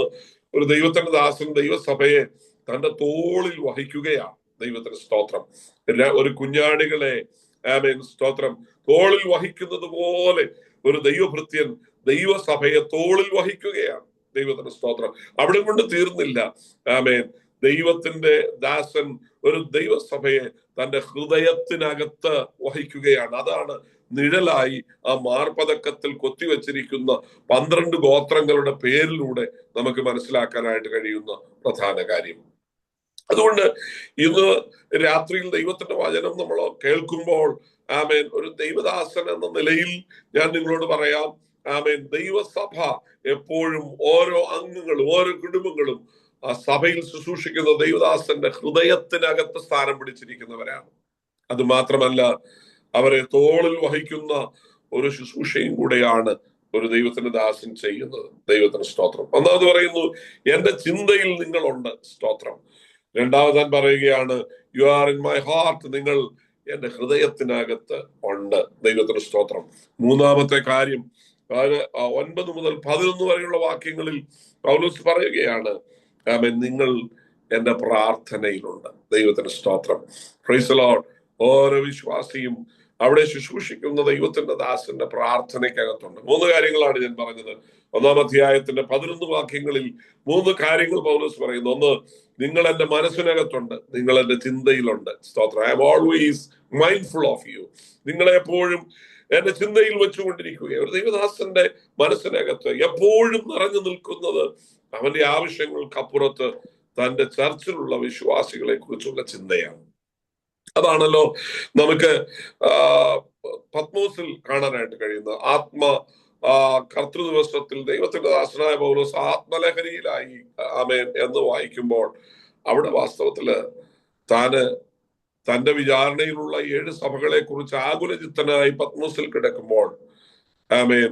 ഒരു ദൈവത്തിന്റെ ദാസൻ ദൈവസഭയെ തന്റെ തോളിൽ വഹിക്കുകയാണ്. ദൈവത്തിന് സ്തോത്രം. ഒരു കുഞ്ഞാടുകളെ സ്തോത്രം തോളിൽ വഹിക്കുന്നത് പോലെ ഒരു ദൈവഭൃത്യൻ ദൈവസഭയെ തോളിൽ വഹിക്കുകയാണ്. ദൈവത്തിന് സ്തോത്രം. അവിടെ കൊണ്ട് തീർന്നില്ല. ദൈവത്തിന്റെ ദാസൻ ഒരു ദൈവസഭയെ തന്റെ ഹൃദയത്തിനകത്ത് വഹിക്കുകയാണ്. അതാണ് നിഴലായി ആ മാർപ്പതക്കത്തിൽ കൊത്തിവെച്ചിരിക്കുന്ന 12 ഗോത്രങ്ങളുടെ പേരിലൂടെ നമുക്ക് മനസ്സിലാക്കാനായിട്ട് കഴിയുന്ന പ്രധാന കാര്യം. അതുകൊണ്ട് ഇന്ന് രാത്രിയിൽ ദൈവത്തിന്റെ വചനം നമ്മൾ കേൾക്കുമ്പോൾ ഒരു ദൈവദാസൻ എന്ന നിലയിൽ ഞാൻ നിങ്ങളോട് പറയാം, ദൈവസഭ എപ്പോഴും ഓരോ അംഗങ്ങളും ഓരോ കുടുംബങ്ങളും ആ സഭയിൽ ശുശ്രൂഷിക്കുന്ന ദൈവദാസന്റെ ഹൃദയത്തിനകത്ത് സ്ഥാനം പിടിച്ചിരിക്കുന്നവരാണ്. അത് മാത്രമല്ല, അവരെ തോളിൽ വഹിക്കുന്ന ഒരു ശുശ്രൂഷയും കൂടെയാണ് ഒരു ദൈവത്തിന്റെ ദാസൻ ചെയ്യുന്നത്? ദൈവത്തിന് സ്തോത്രം. ഒന്നാമത് പറയുന്നു, എന്റെ ചിന്തയിൽ നിങ്ങളുണ്ട്. സ്തോത്രം. രണ്ടാമത് താൻ പറയുകയാണ്, you are in my heart. നിങ്ങൾ എന്റെ ഹൃദയത്തിനകത്ത് ഉണ്ട്. ദൈവത്തിന് സ്തോത്രം. മൂന്നാമത്തെ കാര്യം 9 മുതൽ 11 വരെയുള്ള വാക്യങ്ങളിൽ പൗലോസ് പറയുകയാണ്, ആമേൻ, നിങ്ങൾ എന്റെ പ്രാർത്ഥനയിലുണ്ട്. ദൈവത്തിന് സ്തോത്രം. Praise the Lord. ഓരോ വിശ്വാസിയും അവിടെ ശുശ്രൂഷിക്കുന്ന ദൈവത്തിന്റെ ദാസന്റെ പ്രാർത്ഥനയ്ക്കകത്തുണ്ട്. 3 കാര്യങ്ങളാണ് ഞാൻ പറഞ്ഞത്. 1-ാം അധ്യായത്തിന്റെ 11 വാക്യങ്ങളിൽ 3 കാര്യങ്ങൾ പൗലോസ് പറയുന്നു. ഒന്ന്, നിങ്ങൾ എന്റെ മനസ്സിനകത്തുണ്ട്, നിങ്ങൾ എന്റെ ചിന്തയിലുണ്ട്. സ്തോത്രം. I am always mindful of you. നിങ്ങളെ എപ്പോഴും എന്റെ ചിന്തയിൽ വെച്ചുകൊണ്ടിരിക്കുകയാണ്. ഒരു ദൈവദാസന്റെ മനസ്സിനകത്ത് എപ്പോഴും നിറഞ്ഞു നിൽക്കുന്നത് അവന്റെ ആവശ്യങ്ങൾക്കപ്പുറത്ത് തന്റെ ചർച്ചിലുള്ള വിശ്വാസികളെ കുറിച്ചുള്ള ചിന്തയാണ്. അതാണല്ലോ നമുക്ക് പത്മോസിൽ കാണാനായിട്ട് കഴിയുന്നത്. കർത്തൃദിവസത്തിൽ ദൈവത്തിന്റെ ദാസനായ പൗലോസ് ആത്മലഹരിയിലായി, ആമേൻ, എന്ന് വായിക്കുമ്പോൾ അവിടെ വാസ്തവത്തില് തന്റെ വിചാരണയിലുള്ള 7 സഭകളെ കുറിച്ച് ആകുലചിത്തനായി പത്മോസിൽ കിടക്കുമ്പോൾ, ആമേൻ,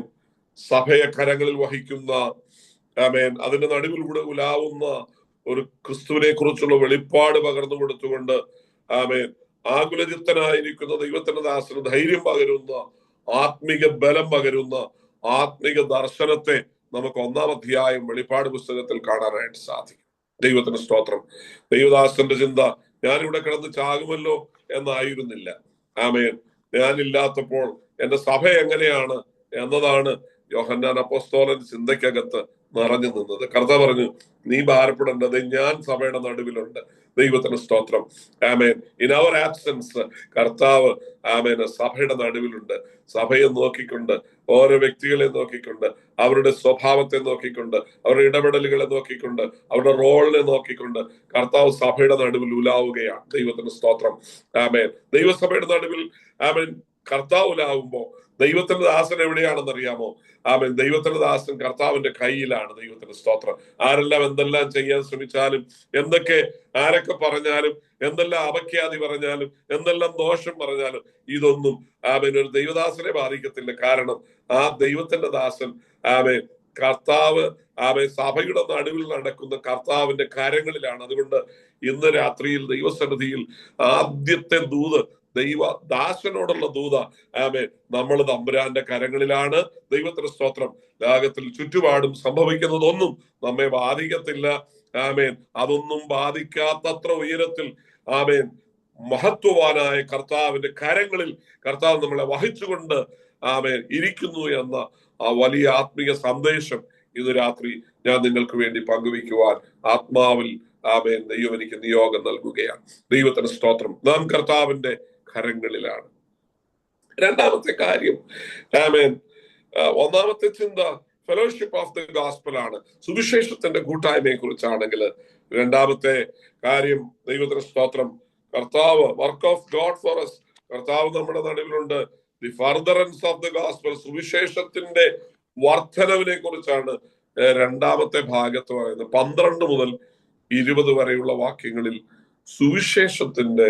സഭയെ കരങ്ങളിൽ വഹിക്കുന്ന, ആമേൻ, അതിന്റെ നടുവിലൂടെ ഉലാവുന്ന ഒരു ക്രിസ്തുവിനെ കുറിച്ചുള്ള വെളിപ്പാട് പകർന്നു കൊടുത്തുകൊണ്ട്, ആമേൻ, ആകുലചിത്തനായിരിക്കുന്ന ദൈവത്തിന്റെ ദാസന് ധൈര്യം പകരുന്ന, ആത്മിക ബലം പകരുന്ന, ആത്മിക ദർശനത്തെ നമുക്ക് 1-ാം അധ്യായം വെളിപ്പാട് പുസ്തകത്തിൽ കാണാനായിട്ട് സാധിക്കും. ദൈവത്തിന് സ്തോത്രം. ദൈവദാസന്റെ ചിന്ത ഞാനിവിടെ കിടന്ന് ചാകുമല്ലോ എന്നായിരുന്നില്ല. ആമേൻ. ഞാനില്ലാത്തപ്പോൾ എന്റെ സഭ എങ്ങനെയാണ് എന്നതാണ് യോഹന്നാൻ അപ്പോസ്തലൻ ചിന്തയ്ക്കകത്ത് നിറഞ്ഞു നിന്നത്. കർത്താവ് പറഞ്ഞു, നീ ഭാരപ്പെടേണ്ടത്, ഞാൻ സഭയുടെ നടുവിലുണ്ട്. ദൈവത്തിന് സ്തോത്രം. ആമേൻ. ഇൻ അവർ ആബ്സെൻസ് കർത്താവ്, ആമേൻ, സഭയുടെ നടുവിലുണ്ട്. സഭയെ നോക്കിക്കൊണ്ട്, ഓരോ വ്യക്തികളെ നോക്കിക്കൊണ്ട്, അവരുടെ സ്വഭാവത്തെ നോക്കിക്കൊണ്ട്, അവരുടെ ഇടപെടലുകളെ നോക്കിക്കൊണ്ട്, അവരുടെ റോളിനെ നോക്കിക്കൊണ്ട് കർത്താവ് സഭയുടെ നടുവിൽ ഉലാവുകയാണ്. ദൈവത്തിന് സ്തോത്രം. ആമേൻ. ദൈവസഭയുടെ നടുവിൽ, ആമേൻ, കർത്താവ് ഉലാവുമ്പോ ദൈവത്തിന്റെ ദാസൻ എവിടെയാണെന്ന് അറിയാമോ? ആമേൻ. ദൈവത്തിന്റെ ദാസൻ കർത്താവിന്റെ കയ്യിലാണ്. ദൈവത്തിന്റെ സ്തോത്രം. ആരെല്ലാം എന്തെല്ലാം ചെയ്യാൻ ശ്രമിച്ചാലും, ആരൊക്കെ പറഞ്ഞാലും, എന്തെല്ലാം അപഖ്യാതി പറഞ്ഞാലും, എന്തെല്ലാം ദോഷം പറഞ്ഞാലും, ഇതൊന്നും, ആമേൻ, ഒരു ദൈവദാസനെ ബാധിക്കത്തില്ല. കാരണം ആ ദൈവത്തിന്റെ ദാസൻ, ആമേൻ, കർത്താവ്, ആമേൻ, സഭയുടെ നടുവിൽ നടക്കുന്ന കർത്താവിന്റെ കരങ്ങളിലാണ്. അതുകൊണ്ട് ഇന്ന് രാത്രിയിൽ ദൈവസന്നിധിയിൽ ആദ്യത്തെ ദൂത്, ദൈവദാസനോടുള്ള ദൂത, ആമേൻ, നമ്മൾ തമ്പുരാന്റെ കരങ്ങളിലാണ്. ദൈവത്തിന് സ്തോത്രം. ലോകത്തിൽ ചുറ്റുപാടും സംഭവിക്കുന്നതൊന്നും നമ്മെ ബാധിക്കത്തില്ല. ആമേൻ. അതൊന്നും ബാധിക്കാത്തത്ര ഉയരത്തിൽ, ആമേൻ, മഹത്വവാനായ കർത്താവിന്റെ കരങ്ങളിൽ കർത്താവ് നമ്മളെ വഹിച്ചുകൊണ്ട്, ആമേൻ, ഇരിക്കുന്നു എന്ന ആ വലിയ ആത്മീയ സന്ദേശം ഇന്ന് രാത്രി ഞാൻ നിങ്ങൾക്ക് വേണ്ടി പങ്കുവയ്ക്കുവാൻ ആത്മാവിൽ, ആമേൻ, ദൈവം എനിക്ക് നിയോഗം നൽകുകയാണ്. ദൈവത്തിന് സ്തോത്രം. നാം കർത്താവിന്റെ കരങ്ങളിലാണ്. രണ്ടാമത്തെ കാര്യം, ആമേൻ, 1-ാമത്തെ ചിന്ത ഫെലോഷിപ്പ് ഓഫ് ദ ഗോസ്പൽ ആണ്. സുവിശേഷത്തിന്റെ കൂട്ടായ്മയെ കുറിച്ചാണെങ്കിൽ, രണ്ടാമത്തെ കാര്യം, ദൈവത്തിന് സ്തോത്രം, കർത്താവ്, work of God for us, കർത്താവ് നമ്മുടെ നടുവിലുണ്ട്. The furtherance of the gospel, സുവിശേഷത്തിന്റെ വർധനവിനെ കുറിച്ചാണ് 2-ാമത്തെ ഭാഗത്ത് പറയുന്നത്. 12 മുതൽ 20 വരെയുള്ള വാക്യങ്ങളിൽ സുവിശേഷത്തിന്റെ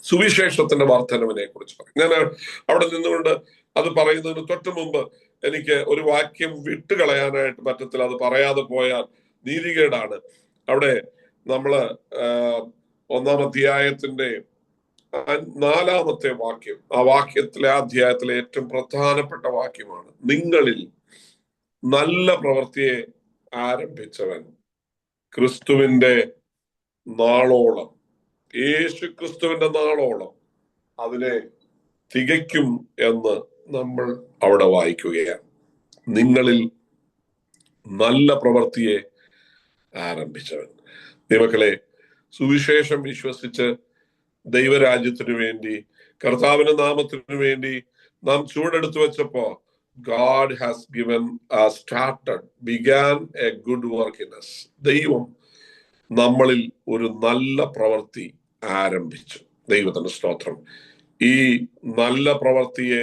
സുവിശേഷത്തിന്റെ വർധനവിനെ കുറിച്ച് പറയും. ഞാൻ അവിടെ നിന്നുകൊണ്ട് അത് പറയുന്നതിന് തൊട്ട് മുമ്പ് എനിക്ക് ഒരു വാക്യം വിട്ടുകളയാനായിട്ട് പറ്റത്തില്ല. അത് പറയാതെ പോയാൽ നീതികേടാണ്. അവിടെ നമ്മള് 1-ാം അധ്യായത്തിന്റെ 4-ാമത്തെ വാക്യം, ആ വാക്യത്തിലെ, ആ അധ്യായത്തിലെ ഏറ്റവും പ്രധാനപ്പെട്ട വാക്യമാണ്, നിങ്ങളിൽ നല്ല പ്രവൃത്തിയെ ആരംഭിച്ചവൻ ക്രിസ്തുവിന്റെ നാളോളം, യേശു ക്രിസ്തുവിന്റെ നാളോളം അതിനെ തികയ്ക്കും എന്ന് നമ്മൾ അവിടെ വായിക്കുകയാണ്. നിങ്ങളിൽ നല്ല പ്രവൃത്തിയെ ആരംഭിച്ചവൻ. ദൈവമക്കളെ, സുവിശേഷം വിശ്വസിച്ച് ദൈവരാജ്യത്തിനു വേണ്ടി, കർത്താവിന്റെ നാമത്തിനു വേണ്ടി നാം ചൂടെടുത്തു വെച്ചപ്പോ, God has began a good work in us. ദൈവം നമ്മളിൽ ഒരു നല്ല പ്രവൃത്തി ആരംഭിച്ചു. ദൈവത്തിന്റെ സ്തോത്രം. ഈ നല്ല പ്രവൃത്തിയെ,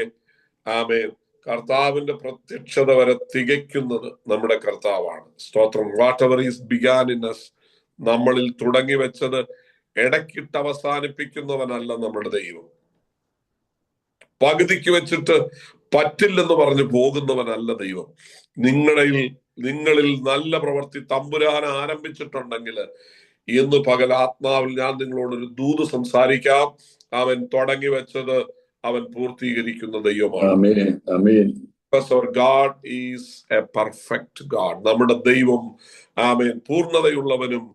ആമേൻ, കർത്താവിന്റെ പ്രത്യക്ഷത വരെ തികയ്ക്കുന്നത് നമ്മുടെ കർത്താവാണ്. സ്തോത്രം. What ever is began in us, നമ്മളിൽ തുടങ്ങി വെച്ചത് ഇടയ്ക്കിട്ട് അവസാനിപ്പിക്കുന്നവനല്ല നമ്മുടെ ദൈവം. പകുതിക്ക് വെച്ചിട്ട് പറ്റില്ലെന്ന് പറഞ്ഞ് പോകുന്നവനല്ല ദൈവം. നിങ്ങളിൽ നല്ല പ്രവൃത്തി തമ്പുരാൻ ആരംഭിച്ചിട്ടുണ്ടെങ്കിൽ ഇന്ന് പകൽ ആത്മാവിൽ ഞാൻ നിങ്ങളോടൊരു ദൂത് സംസാരിക്കാം. അവൻ തുടങ്ങി വെച്ചത് അവൻ പൂർത്തീകരിക്കുന്ന ദൈവമാണ്. Our God is a perfect God. നമ്മുടെ ദൈവം ആമേൻ പൂർണ്ണതയുള്ളവനും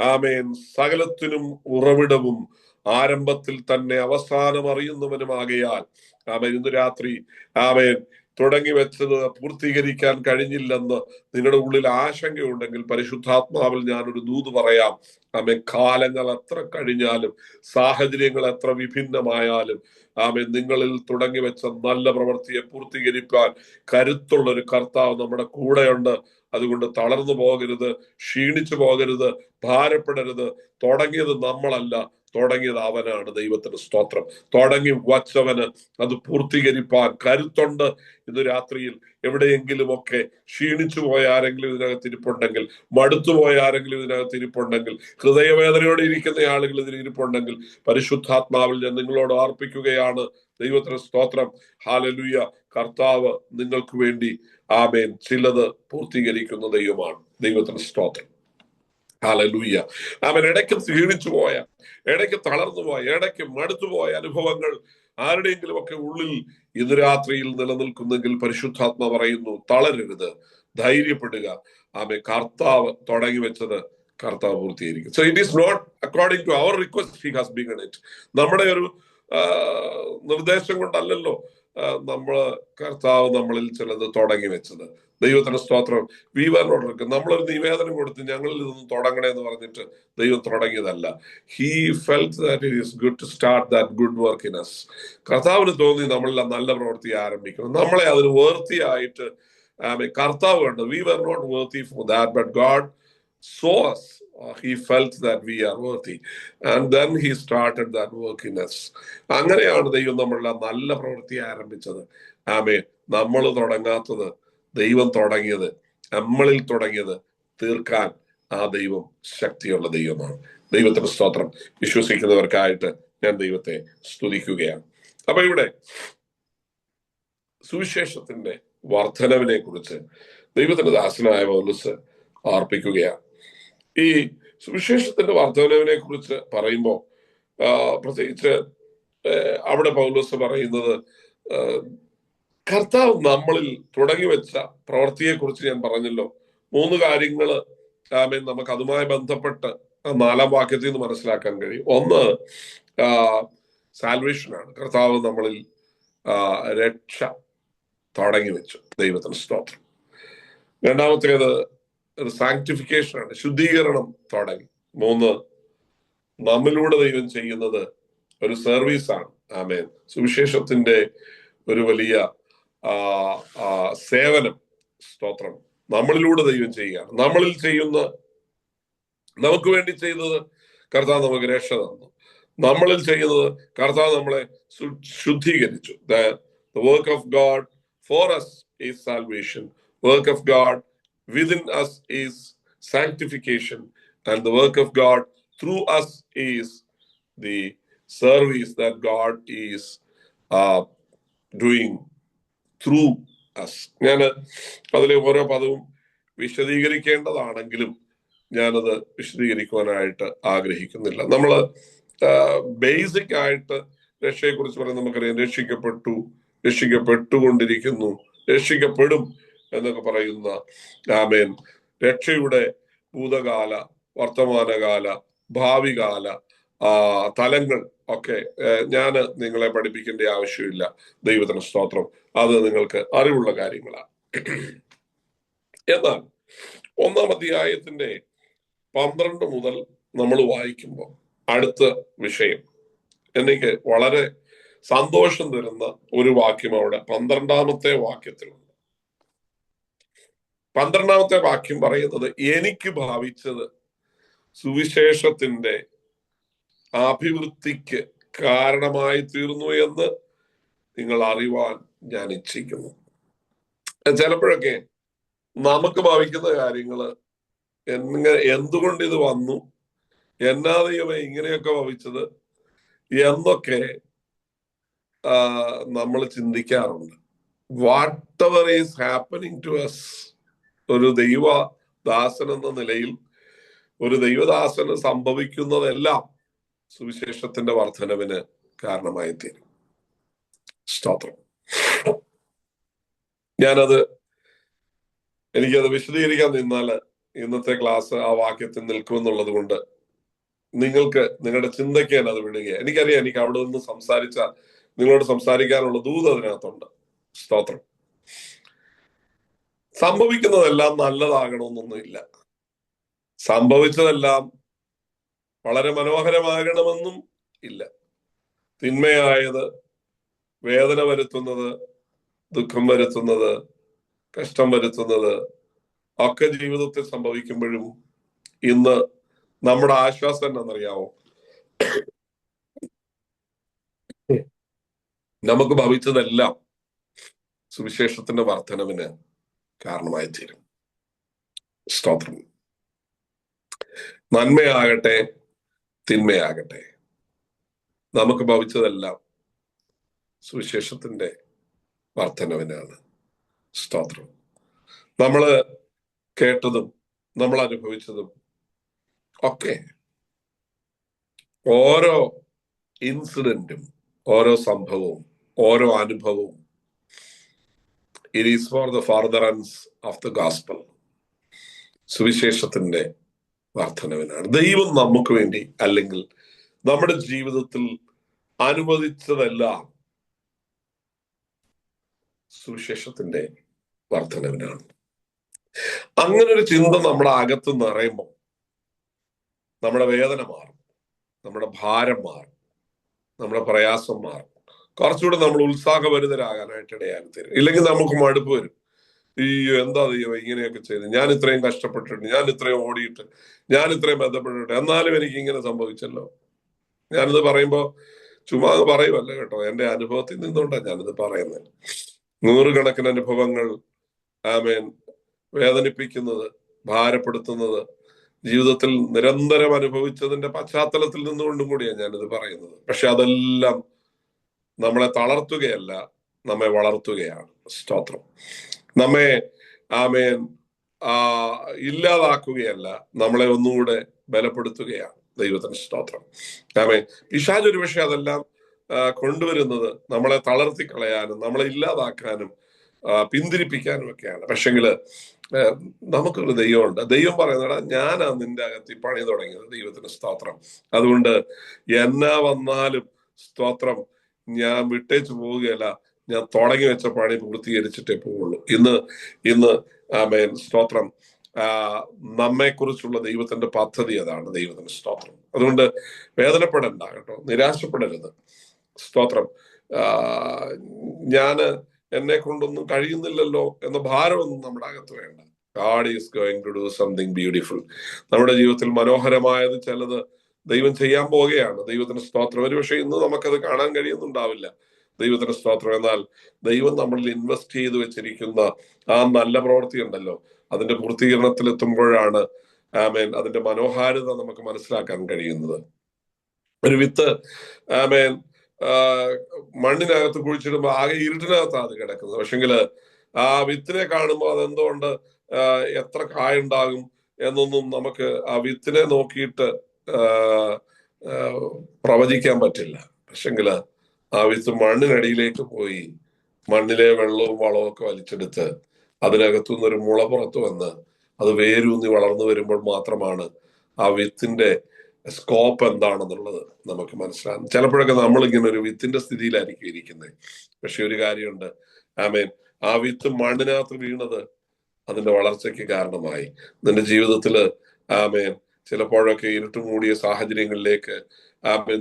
ആമേൻ സകലത്തിനും ഉറവിടവും ആരംഭത്തിൽ തന്നെ അവസാനം അറിയുന്നവനുമാകയാൽ ആമേൻ ഇന്ന് രാത്രി ആമേൻ തുടങ്ങി വെച്ചത് പൂർത്തീകരിക്കാൻ കഴിഞ്ഞില്ലെന്ന് നിങ്ങളുടെ ഉള്ളിൽ ആശങ്കയുണ്ടെങ്കിൽ പരിശുദ്ധാത്മാവിൽ ഞാനൊരു ദൂത് പറയാം. ആമേൻ കാലങ്ങൾ എത്ര കഴിഞ്ഞാലും സാഹചര്യങ്ങൾ എത്ര വിഭിന്നമായാലും ആമേൻ നിങ്ങളിൽ തുടങ്ങി വെച്ച നല്ല പ്രവൃത്തിയെ പൂർത്തീകരിക്കാൻ കരുത്തുള്ള ഒരു കർത്താവ് നമ്മുടെ കൂടെയുണ്ട്. അതുകൊണ്ട് തളർന്നു പോകരുത്, ക്ഷീണിച്ചു പോകരുത്, ഭാരപ്പെടരുത്. തുടങ്ങിയത് നമ്മളല്ല, തുടങ്ങിയത് അവനാണ്. ദൈവത്തിന് സ്തോത്രം. തുടങ്ങി വച്ചവന് അത് പൂർത്തീകരിപ്പാൻ കരുത്തുണ്ട്. ഇന്ന് രാത്രിയിൽ എവിടെയെങ്കിലുമൊക്കെ ക്ഷീണിച്ചു പോയ ആരെങ്കിലും ഇതിനകത്ത് ഇരിപ്പുണ്ടെങ്കിൽ, മടുത്തുപോയ ആരെങ്കിലും ഇതിനകത്ത് ഇരിപ്പുണ്ടെങ്കിൽ, ഹൃദയവേദനയോടെ ഇരിക്കുന്ന ആളുകൾ ഇതിൽ ഇരിപ്പുണ്ടെങ്കിൽ പരിശുദ്ധാത്മാവിൽ ഞാൻ നിങ്ങളോട് അർപ്പിക്കുകയാണ്. ദൈവത്തിന് സ്തോത്രം. ഹല്ലേലൂയ. കർത്താവ് നിങ്ങൾക്ക് വേണ്ടി ആമേൻ ചിലത് പൂർത്തീകരിക്കുന്ന ദൈവമാണ്. ദൈവത്തിന് സ്തോത്രം. ഹല്ലേലൂയ. ആമേൻ. ഇടയ്ക്ക് ക്ഷീണിച്ചു പോയ, ഇടയ്ക്ക് തളർന്നു പോയ, ഇടയ്ക്ക് മടുത്തുപോയ അനുഭവങ്ങൾ ആരുടെയെങ്കിലും ഒക്കെ ഉള്ളിൽ ഇന്ന് രാത്രിയിൽ നിലനിൽക്കുന്നെങ്കിൽ പരിശുദ്ധാത്മ പറയുന്നു, തളരരുത്, ധൈര്യപ്പെടുക. ആമേൻ. കർത്താവ് തുടങ്ങി വെച്ചത് കർത്താവ് പൂർത്തീകരിക്കും. So it is not according to our request he has begun it. നമ്മുടെ ഒരു നിർദ്ദേശം കൊണ്ടല്ലല്ലോ കർത്താവ് നമ്മളിൽ ചിലത് തുടങ്ങി വെച്ചത്. ദൈവത്തിന്റെ സ്തോത്രം. വീവറിനോട് നമ്മളൊരു നിവേദനം കൊടുത്ത് ഞങ്ങളിൽ ഇതൊന്നും തുടങ്ങണേ എന്ന് പറഞ്ഞിട്ട് ദൈവം തുടങ്ങിയതല്ല. He felt that it is good to start that good work in us. കർത്താവിന് തോന്നി നമ്മളിൽ നല്ല പ്രവൃത്തി ആരംഭിക്കണം. നമ്മളെ അതിന് വേർത്തിയായിട്ട് കർത്താവ് കണ്ടു. We were not worthy for that, but God saw us. He felt that we are worthy and then he started that work in us. അങ്ങനെയാണ് ദൈവം നമ്മളുടെ നല്ല പ്രവൃത്തി ആരംഭിച്ചത്. ആമേൻ. നമ്മൾ തുടങ്ങാത്തത് ദൈവം തുടങ്ങിയത്, നമ്മളിൽ തുടങ്ങിയത് തീർക്കാൻ ആ ദൈവം ശക്തിയുള്ള ദൈവമാണ്. ദൈവത്തിന്റെ സ്തോത്രം. വിശ്വസിക്കുന്നവർക്കായിട്ട് ഞാൻ ദൈവത്തെ സ്തുതിക്കുകയാണ്. അപ്പൊ ഇവിടെ സുവിശേഷത്തിന്റെ വർധനവിനെ കുറിച്ച് ദൈവത്തിന്റെ ദാസനായ പൗലോസ് ഓർപ്പിക്കുകയാണ്. ഈ സുവിശേഷത്തിന്റെ വർധനവിനെ കുറിച്ച് പറയുമ്പോൾ പ്രത്യേകിച്ച് അവിടെ പൗലോസ് പറയുന്നത് കർത്താവ് നമ്മളിൽ തുടങ്ങി വെച്ച പ്രവൃത്തിയെ കുറിച്ച് ഞാൻ പറഞ്ഞല്ലോ. 3 കാര്യങ്ങൾ ആമേൻ നമുക്ക് അതുമായി ബന്ധപ്പെട്ട് 4-ാം വാക്യത്തിൽ നിന്ന് മനസ്സിലാക്കാൻ കഴിയും. ഒന്ന്, സാൽവേഷനാണ്. കർത്താവ് നമ്മളിൽ രക്ഷ തുടങ്ങി വെച്ചു. ദൈവത്തിന് സ്തോത്രം. രണ്ടാമത്തേത് ഒരു സാങ്ക്ടിഫിക്കേഷൻ ആണ്, ശുദ്ധീകരണം തുടങ്ങി. 3, നമ്മിലൂടെ ദൈവം ചെയ്യുന്നത് ഒരു സർവീസാണ്. ആമേൻ. സുവിശേഷത്തിന്റെ ഒരു വലിയ സേവനം, സ്തോത്രം, നമ്മളിലൂടെ ദൈവം ചെയ്യുകയാണ്. നമ്മളിൽ ചെയ്യുന്ന, നമുക്ക് വേണ്ടി ചെയ്തത് കർത്താവ് നമുക്ക് രക്ഷ തന്നു. നമ്മളിൽ ചെയ്യുന്നത് കർത്താവ് നമ്മളെ ശുദ്ധീകരിച്ചു. The work of God for us is salvation. Work of God within us is sanctification, and the work of God through us is the service that God is doing through us. ഞാൻ അതിലെ ഓരോ പദവും വിശദീകരിക്കേണ്ടതാണെങ്കിലും ഞാനത് വിശദീകരിക്കുവാനായിട്ട് ആഗ്രഹിക്കുന്നില്ല. നമ്മൾ basic ആയിട്ട് രക്ഷയെ കുറിച്ച് പറയുന്നത് നമുക്കറിയാം. രക്ഷിക്കപ്പെട്ടുകൊണ്ടിരിക്കുന്നു, രക്ഷിക്കപ്പെടും എന്നൊക്കെ പറയുന്ന ആമേൻ രക്ഷയുടെ ഭൂതകാല, വർത്തമാനകാല, ഭാവികാല തലങ്ങൾ ഒക്കെ ഞാൻ നിങ്ങളെ പഠിപ്പിക്കേണ്ട ആവശ്യമില്ല. ദൈവത്തിന് സ്തോത്രം. അത് നിങ്ങൾക്ക് അറിവുള്ള കാര്യങ്ങളാണ്. എന്നാൽ 1-ാം അധ്യായത്തിന്റെ 12 മുതൽ നമ്മൾ വായിക്കുമ്പോൾ അടുത്ത വിഷയം എനിക്ക് വളരെ സന്തോഷം തരുന്ന ഒരു വാക്യം അവിടെ 12-ാമത്തെ വാക്യത്തിലുണ്ട്. 12-ാമത്തെ വാക്യം പറയുന്നത്, എനിക്ക് ഭാവിച്ചത് സുവിശേഷത്തിന്റെ അഭിവൃദ്ധിക്ക് കാരണമായി തീർന്നു എന്ന് നിങ്ങൾ അറിവാൻ ഞാൻ ഇച്ഛിക്കുന്നു. ചിലപ്പോഴൊക്കെ നമുക്ക് ഭാവിക്കുന്ന കാര്യങ്ങള് എന്തുകൊണ്ട് ഇത് വന്നു, എന്നാ ദൈവമേ ഇങ്ങനെയൊക്കെ ഭവിച്ചത് എന്നൊക്കെ നമ്മൾ ചിന്തിക്കാറുണ്ട്. Whatever is happening to us, ഒരു ദൈവദാസൻ എന്ന നിലയിൽ ഒരു ദൈവദാസന് സംഭവിക്കുന്നതെല്ലാം സുവിശേഷത്തിന്റെ വർധനവിന് കാരണമായി തീരും. സ്തോത്രം. എനിക്കത് വിശദീകരിക്കാൻ നിന്നാൽ ഇന്നത്തെ ക്ലാസ് ആ വാക്യത്തിൽ നിൽക്കുമെന്നുള്ളത് കൊണ്ട് നിങ്ങൾക്ക് നിങ്ങളുടെ ചിന്തയ്ക്ക് തന്നെ അത് വിടുകയാണ്. എനിക്കറിയാം, എനിക്ക് അവിടെ നിന്ന് നിങ്ങളോട് സംസാരിക്കാനുള്ള ദൂത് അതിനകത്തുണ്ട്. സ്തോത്രം. സംഭവിക്കുന്നതെല്ലാം നല്ലതാകണമെന്നൊന്നുമില്ല. സംഭവിച്ചതെല്ലാം വളരെ മനോഹരമാകണമെന്നും ഇല്ല. തിന്മയായത്, വേദന വരുത്തുന്നത്, ദുഃഖം വരുത്തുന്നത്, കഷ്ടം വരുത്തുന്നത് ഒക്കെ ജീവിതത്തിൽ സംഭവിക്കുമ്പോഴും ഇന്ന് നമ്മുടെ ആശ്വാസം എന്നറിയാവോ? നമുക്ക് ഭവിച്ചതെല്ലാം സുവിശേഷത്തിന്റെ വർധനവിന് കാരണമായി തീരും. സ്തോത്രം. നന്മയാകട്ടെ തിന്മയാകട്ടെ, നമുക്ക് ഭവിച്ചതെല്ലാം സുവിശേഷത്തിന്റെ വർധനവിനാണ്. സ്തോത്രം. നമ്മള് കേട്ടതും നമ്മൾ അനുഭവിച്ചതും ഒക്കെ ഓരോ ഇൻസിഡന്റും, ഓരോ സംഭവവും, ഓരോ അനുഭവവും it is for the furtherance of the gospel, സുവിശേഷത്തിന്റെ വർധനവിനാണ്. ദൈവം നമുക്ക് വേണ്ടി അല്ലെങ്കിൽ നമ്മുടെ ജീവിതത്തിൽ അനുവദിച്ചതെല്ലാം സുവിശേഷത്തിന്റെ വർധനവിനാണ്. അങ്ങനെ ഒരു ചിന്ത നമ്മുടെ അകത്ത് നിറയുമ്പോൾ നമ്മുടെ വേദന മാറും, നമ്മുടെ ഭാരം മാറും, നമ്മുടെ പ്രയാസം മാറും. കുറച്ചുകൂടെ നമ്മൾ ഉത്സാഹഭരിതരാകാനായിട്ട് ഇടയായി തരും. ഇല്ലെങ്കിൽ നമുക്ക് മടുപ്പ് വരും. അയ്യോ, എന്താ ദൈവം ഇങ്ങനെയൊക്കെ ചെയ്ത്, ഞാൻ ഇത്രയും കഷ്ടപ്പെട്ടിട്ട്, ഞാൻ ഇത്രയും ഓടിയിട്ട്, ഞാൻ ഇത്രയും ബന്ധപ്പെട്ടിട്ട്, എന്നാലും എനിക്ക് ഇങ്ങനെ സംഭവിച്ചല്ലോ. ഞാനിത് പറയുമ്പോൾ ചുമ്മാ പറയുമല്ല കേട്ടോ, എന്റെ അനുഭവത്തിൽ നിന്നുകൊണ്ടാണ് ഞാനിത് പറയുന്നത്. 100 കണക്കിന് അനുഭവങ്ങൾ വേദനിപ്പിക്കുന്നത്, ഭാരപ്പെടുത്തുന്നത് ജീവിതത്തിൽ നിരന്തരം അനുഭവിച്ചതിന്റെ പശ്ചാത്തലത്തിൽ നിന്നുകൊണ്ടും കൂടിയാണ് ഞാനിത് പറയുന്നത്. പക്ഷെ അതെല്ലാം നമ്മളെ തളർത്തുകയല്ല, നമ്മെ വളർത്തുകയാണ്. സ്തോത്രം. നമ്മെ ഇല്ലാതാക്കുകയല്ല, നമ്മളെ ഒന്നുകൂടെ ബലപ്പെടുത്തുകയാണ്. ദൈവത്തിന് സ്തോത്രം. പിശാച് ഒരു പക്ഷെ അതെല്ലാം കൊണ്ടുവരുന്നത് നമ്മളെ തളർത്തിക്കളയാനും നമ്മളെ ഇല്ലാതാക്കാനും പിന്തിരിപ്പിക്കാനും ഒക്കെയാണ്. പക്ഷെങ്കില് നമുക്കൊരു ദൈവമുണ്ട്. ദൈവം പറയുന്നടാ, ഞാനാ നിന്റെ അകത്ത് ഈ പണി തുടങ്ങിയത്. ദൈവത്തിന് സ്തോത്രം. അതുകൊണ്ട് എന്നാ വന്നാലും സ്തോത്രം, ഞാൻ വിട്ടേച്ചു പോവുകയല്ല, ഞാൻ തുടങ്ങി വെച്ച പണി പൂർത്തീകരിച്ചിട്ടേ പോവുള്ളൂ. ഇന്ന് സ്തോത്രം, നമ്മെക്കുറിച്ചുള്ള ദൈവത്തിന്റെ പദ്ധതി അതാണ്. ദൈവത്തിന്റെ സ്തോത്രം. അതുകൊണ്ട് വേദനപ്പെടണ്ട കേട്ടോ, നിരാശപ്പെടരുത്. സ്തോത്രം. എന്നെ കൊണ്ടൊന്നും കഴിയുന്നില്ലല്ലോ എന്ന ഭാരമൊന്നും നമ്മുടെ അകത്ത് വേണ്ട. God is going to do something beautiful. നമ്മുടെ ജീവിതത്തിൽ മനോഹരമായത് ചിലത് ദൈവം ചെയ്യാൻ പോവുകയാണ്. ദൈവത്തിന് സ്തോത്രം. ഒരു പക്ഷേ ഇന്ന് നമുക്കത് കാണാൻ കഴിയുന്നുണ്ടാവില്ല. ദൈവത്തിന് സ്തോത്രം. എന്നാൽ ദൈവം നമ്മളിൽ ഇൻവെസ്റ്റ് ചെയ്ത് വെച്ചിരിക്കുന്ന ആ നല്ല പ്രവൃത്തി ഉണ്ടല്ലോ, അതിന്റെ പൂർത്തീകരണത്തിൽ എത്തുമ്പോഴാണ് അതിന്റെ മനോഹാരിത നമുക്ക് മനസ്സിലാക്കാൻ കഴിയുന്നത്. ഒരു വിത്ത് മണ്ണിനകത്ത് കുഴിച്ചിടുമ്പോൾ ആകെ ഇരുട്ടിനകത്താണ് അത് കിടക്കുന്നത്. പക്ഷെങ്കില് ആ വിത്തിനെ കാണുമ്പോൾ അതെന്തുകൊണ്ട് എത്ര കായുണ്ടാകും എന്നൊന്നും നമുക്ക് ആ വിത്തിനെ നോക്കിയിട്ട് പ്രവചിക്കാൻ പറ്റില്ല. പക്ഷെങ്കില് ആ വിത്ത് മണ്ണിനടിയിലേക്ക് പോയി മണ്ണിലെ വെള്ളവും വളവും ഒക്കെ വലിച്ചെടുത്ത് അതിനകത്തുനിന്നൊരു മുള പുറത്തു വന്ന് അത് വേരൂന്നി വളർന്നു വരുമ്പോൾ മാത്രമാണ് ആ വിത്തിന്റെ സ്കോപ്പ് എന്താണെന്നുള്ളത് നമുക്ക് മനസ്സിലാകും. ചിലപ്പോഴൊക്കെ നമ്മളിങ്ങനെ ഒരു വിത്തിന്റെ സ്ഥിതിയിലായിരിക്കും ഇരിക്കുന്നത്. പക്ഷെ ഒരു കാര്യമുണ്ട്, ആ വിത്ത് മണ്ണിനകത്ത് വീണത് അതിന്റെ വളർച്ചയ്ക്ക് കാരണമായി. നിന്റെ ജീവിതത്തില് ചിലപ്പോഴൊക്കെ ഇരുട്ടുമൂടിയ സാഹചര്യങ്ങളിലേക്ക്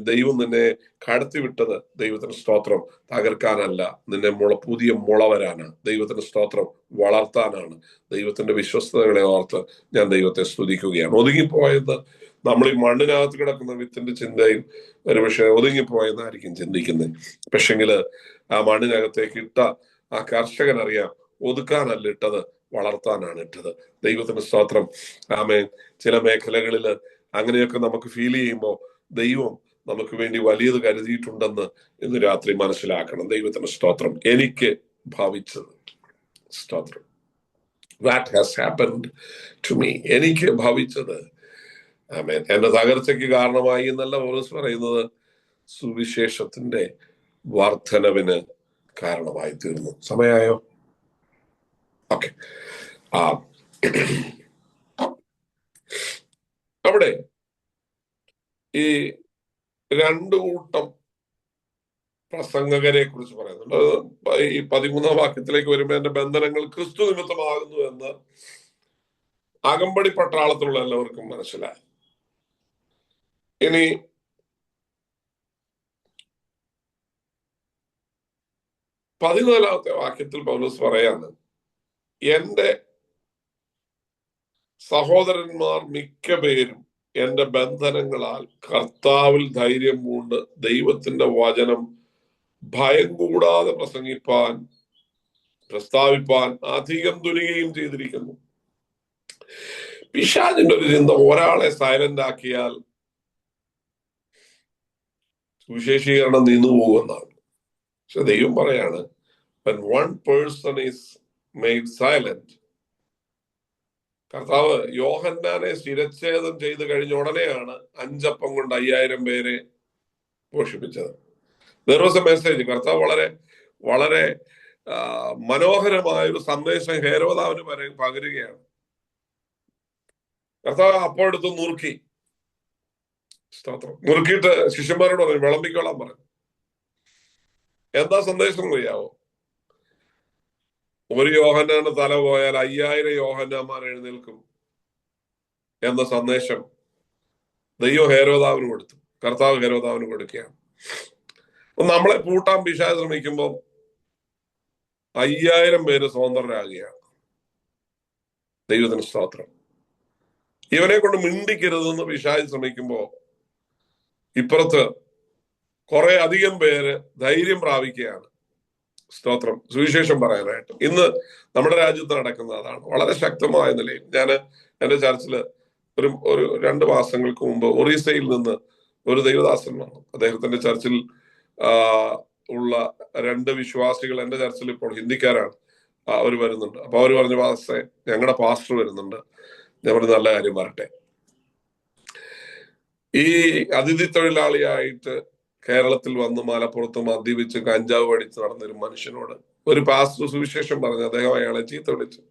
ദൈവം നിന്നെ കടത്തിവിട്ടത് ദൈവത്തിന് സ്തോത്രം തകർക്കാനല്ല, നിന്നെ പുതിയ മുള വരാനാണ്. ദൈവത്തിന് സ്തോത്രം വളർത്താനാണ്. ദൈവത്തിന്റെ വിശ്വസ്തതകളെ ഓർത്ത് ഞാൻ ദൈവത്തെ സ്തുതിക്കുകയാണ്. ഒതുങ്ങിപ്പോയത് നമ്മൾ ഈ മണ്ണിനകത്ത് കിടക്കുന്ന വിത്തിന്റെ ചിന്തയും ഒരുപക്ഷെ ഒതുങ്ങിപ്പോയെന്നായിരിക്കും ചിന്തിക്കുന്നത്. പക്ഷെങ്കില് ആ മണ്ണിനകത്തേക്ക് ഇട്ട ആ കർഷകനറിയാം, ഒതുക്കാനല്ല ഇട്ടത്, വളർത്താനാണ് ഇട്ടത്. ദൈവത്തിന് സ്തോത്രം. ചില മേഖലകളിൽ അങ്ങനെയൊക്കെ നമുക്ക് ഫീൽ ചെയ്യുമ്പോൾ ദൈവം നമുക്ക് വേണ്ടി വലിയത് കരുതിയിട്ടുണ്ടെന്ന് ഇന്ന് രാത്രി മനസ്സിലാക്കണം. ദൈവത്തിന് സ്തോത്രം. എനിക്ക് ഭവിച്ചത്, സ്തോത്രം, that has happened to me, എനിക്ക് ഭവിച്ചത്, ആമേൻ, എന്റെ തകർച്ചയ്ക്ക് കാരണമായി എന്നല്ല പൗലോസ് പറയുന്നത്, സുവിശേഷത്തിന്റെ വർധനവിന് കാരണമായി തീർന്നു. സമയായോ? ഓക്കെ. അവിടെ ഈ രണ്ടു കൂട്ടം പ്രസംഗകരെ കുറിച്ച് പറയുന്നുണ്ട്. ഈ 13 വാക്യത്തിലേക്ക് വരുമ്പോൾ എന്റെ ബന്ധനങ്ങൾ ക്രിസ്തു നിമിത്തമാകുന്നു എന്ന് അകമ്പടി പട്ടാളത്തിലുള്ള എല്ലാവർക്കും മനസ്സിലായി. ഇനി 14 വാക്യത്തിൽ പൗലോസ് പറയാണ്, എന്റെ സഹോദരന്മാർ മിക്ക പേരും എന്റെ ബന്ധനങ്ങളാൽ കർത്താവിൽ ധൈര്യം പൂണ്ട് ദൈവത്തിന്റെ വചനം ഭയം കൂടാതെ പ്രസ്താവിപ്പാൻ അധികം തുനിയുകയും ചെയ്തിരിക്കുന്നു. പിശാചിന്റെ ഒരു ചിന്ത ഒരാളെ സൈലന്റ് ആക്കിയാൽ സുവിശേഷീകരണം നിന്നുപോകുമെന്നാണ്. പക്ഷെ ദൈവം പറയാണ്, when one person is made silent, കർത്താവ് യോഹന്നാനെ ശിരച്ഛേദം ചെയ്ത് കഴിഞ്ഞ ഉടനെയാണ് 5 അപ്പം കൊണ്ട് 5000 പേരെ പോഷിപ്പിച്ചത്. There was a message. കർത്താവ് വളരെ വളരെ മനോഹരമായ ഒരു സന്ദേശം ഹേരോദാവിന് പകരുകയാണ്. കർത്താവ് അപ്പോൾ എടുത്ത് നുറുക്കി, നുറുക്കിയിട്ട് ശിഷ്യന്മാരോട് പറഞ്ഞു, വിളമ്പിക്കോളാൻ പറഞ്ഞു. എന്താ സന്ദേശം അറിയാവോ? ഒരു യോഹന്നാന്റെ തല പോയാൽ 5000 യോഹന്നാന്മാർ എഴുന്നേൽക്കും എന്ന സന്ദേശം ദൈവം ഹേരോദാവിന് കൊടുത്തു, കർത്താവ് ഹേരോദാവിന് കൊടുക്കുകയാണ്. നമ്മളെ പൂട്ടാൻ പിശാച് ശ്രമിക്കുമ്പോൾ 5000 പേര് സ്വതന്ത്രരാകുകയാണ്. ദൈവത്തിന് സ്തോത്രം. ഇവനെ കൊണ്ട് മിണ്ടിക്കരുതെന്ന് പിശാച് ശ്രമിക്കുമ്പോ ഇപ്പുറത്ത് കുറെ അധികം പേര് ധൈര്യം പ്രാപിക്കുകയാണ്. സ്തോത്രം. സുവിശേഷം പറയാനായിട്ട് ഇന്ന് നമ്മുടെ രാജ്യത്ത് നടക്കുന്ന അതാണ് വളരെ ശക്തമായ നിലയിൽ. ഞാൻ എന്റെ ചർച്ചില് ഒരു 2 മാസങ്ങൾക്ക് മുമ്പ് ഒറീസയിൽ നിന്ന് ഒരു ദൈവദാസൻ വന്നു. അദ്ദേഹത്തിന്റെ ചർച്ചിൽ ഉള്ള 2 വിശ്വാസികൾ എന്റെ ചർച്ചിൽ ഇപ്പോൾ ഹിന്ദിക്കാരാണ്. അവർ വരുന്നുണ്ട്. അപ്പൊ അവർ പറഞ്ഞു, പാസ്റ്ററെ, ഞങ്ങളുടെ പാസ്റ്റർ വരുന്നുണ്ട്, ഞാൻ പറഞ്ഞു നല്ല കാര്യം വരട്ടെ. ഈ അതിഥി തൊഴിലാളിയായിട്ട് കേരളത്തിൽ വന്ന് മലപ്പുറത്ത് മദ്യപിച്ച് കഞ്ചാവ് അടിച്ച് നടന്നൊരു മനുഷ്യനോട് ഒരു പാസ്റ്റർ സുവിശേഷം പറഞ്ഞു. അദ്ദേഹം അയാളെ ചീത്ത വിളിച്ചു.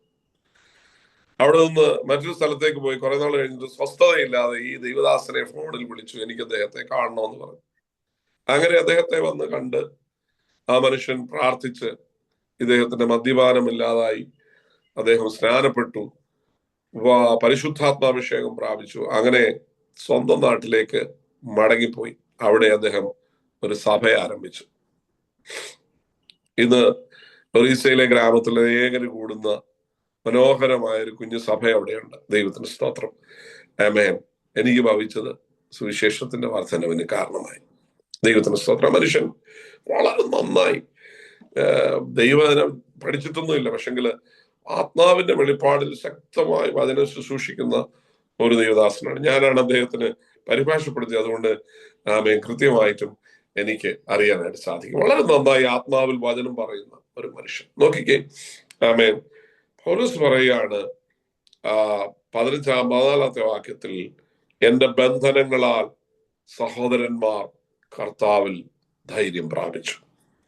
അവിടെ നിന്ന് മറ്റൊരു സ്ഥലത്തേക്ക് പോയി കുറെ നാൾ കഴിഞ്ഞിട്ട് സ്വസ്ഥതയില്ലാതെ ഈ ദൈവദാസനെ ഫോണിൽ വിളിച്ചു, എനിക്ക് അദ്ദേഹത്തെ കാണണമെന്ന് പറഞ്ഞു. അങ്ങനെ അദ്ദേഹത്തെ വന്ന് കണ്ട് ആ മനുഷ്യൻ പ്രാർത്ഥിച്ച് ഇദ്ദേഹത്തിന്റെ മദ്യപാനമില്ലാതായി, അദ്ദേഹം സ്നാനപ്പെട്ടു, പരിശുദ്ധാത്മാഭിഷേകം പ്രാപിച്ചു. അങ്ങനെ സ്വന്തം നാട്ടിലേക്ക് മടങ്ങിപ്പോയി. അവിടെ അദ്ദേഹം ഒരു സഭ ആരംഭിച്ചു. ഇന്ന് ഒറീസയിലെ ഗ്രാമത്തിലെ ഏകര് കൂടുന്ന മനോഹരമായ ഒരു കുഞ്ഞു സഭ അവിടെയുണ്ട്. ദൈവത്തിന് സ്തോത്രം. ആമേൻ. എനിക്ക് ഭവിച്ചത് സുവിശേഷത്തിന്റെ വർധനവിന് കാരണമായി. ദൈവത്തിന് സ്തോത്രം. മനുഷ്യൻ വളരെ നന്നായി ദൈവവചനം പഠിച്ചിട്ടൊന്നുമില്ല, പക്ഷെങ്കില് ആത്മാവിന്റെ വെളിപ്പാടിൽ ശക്തമായി വചനം ശുശ്രൂഷിക്കുന്ന ഒരു ദൈവദാസനാണ്. ഞാനാണ് അദ്ദേഹത്തിന് പരിഭാഷപ്പെടുത്തിയത്. അതുകൊണ്ട് ആമേൻ കൃത്യമായിട്ടും എനിക്ക് അറിയാനായിട്ട് സാധിക്കും. വളരെ നന്നായി ആത്മാവിൽ വചനം പറയുന്ന ഒരു മനുഷ്യൻ. നോക്കിക്കേ, ആമേൻ. പൗലോസ് പറയുകയാണ് 14 വാക്യത്തിൽ, എന്റെ ബന്ധനങ്ങളാൽ സഹോദരന്മാർ കർത്താവിൽ ധൈര്യം പ്രാപിച്ചു.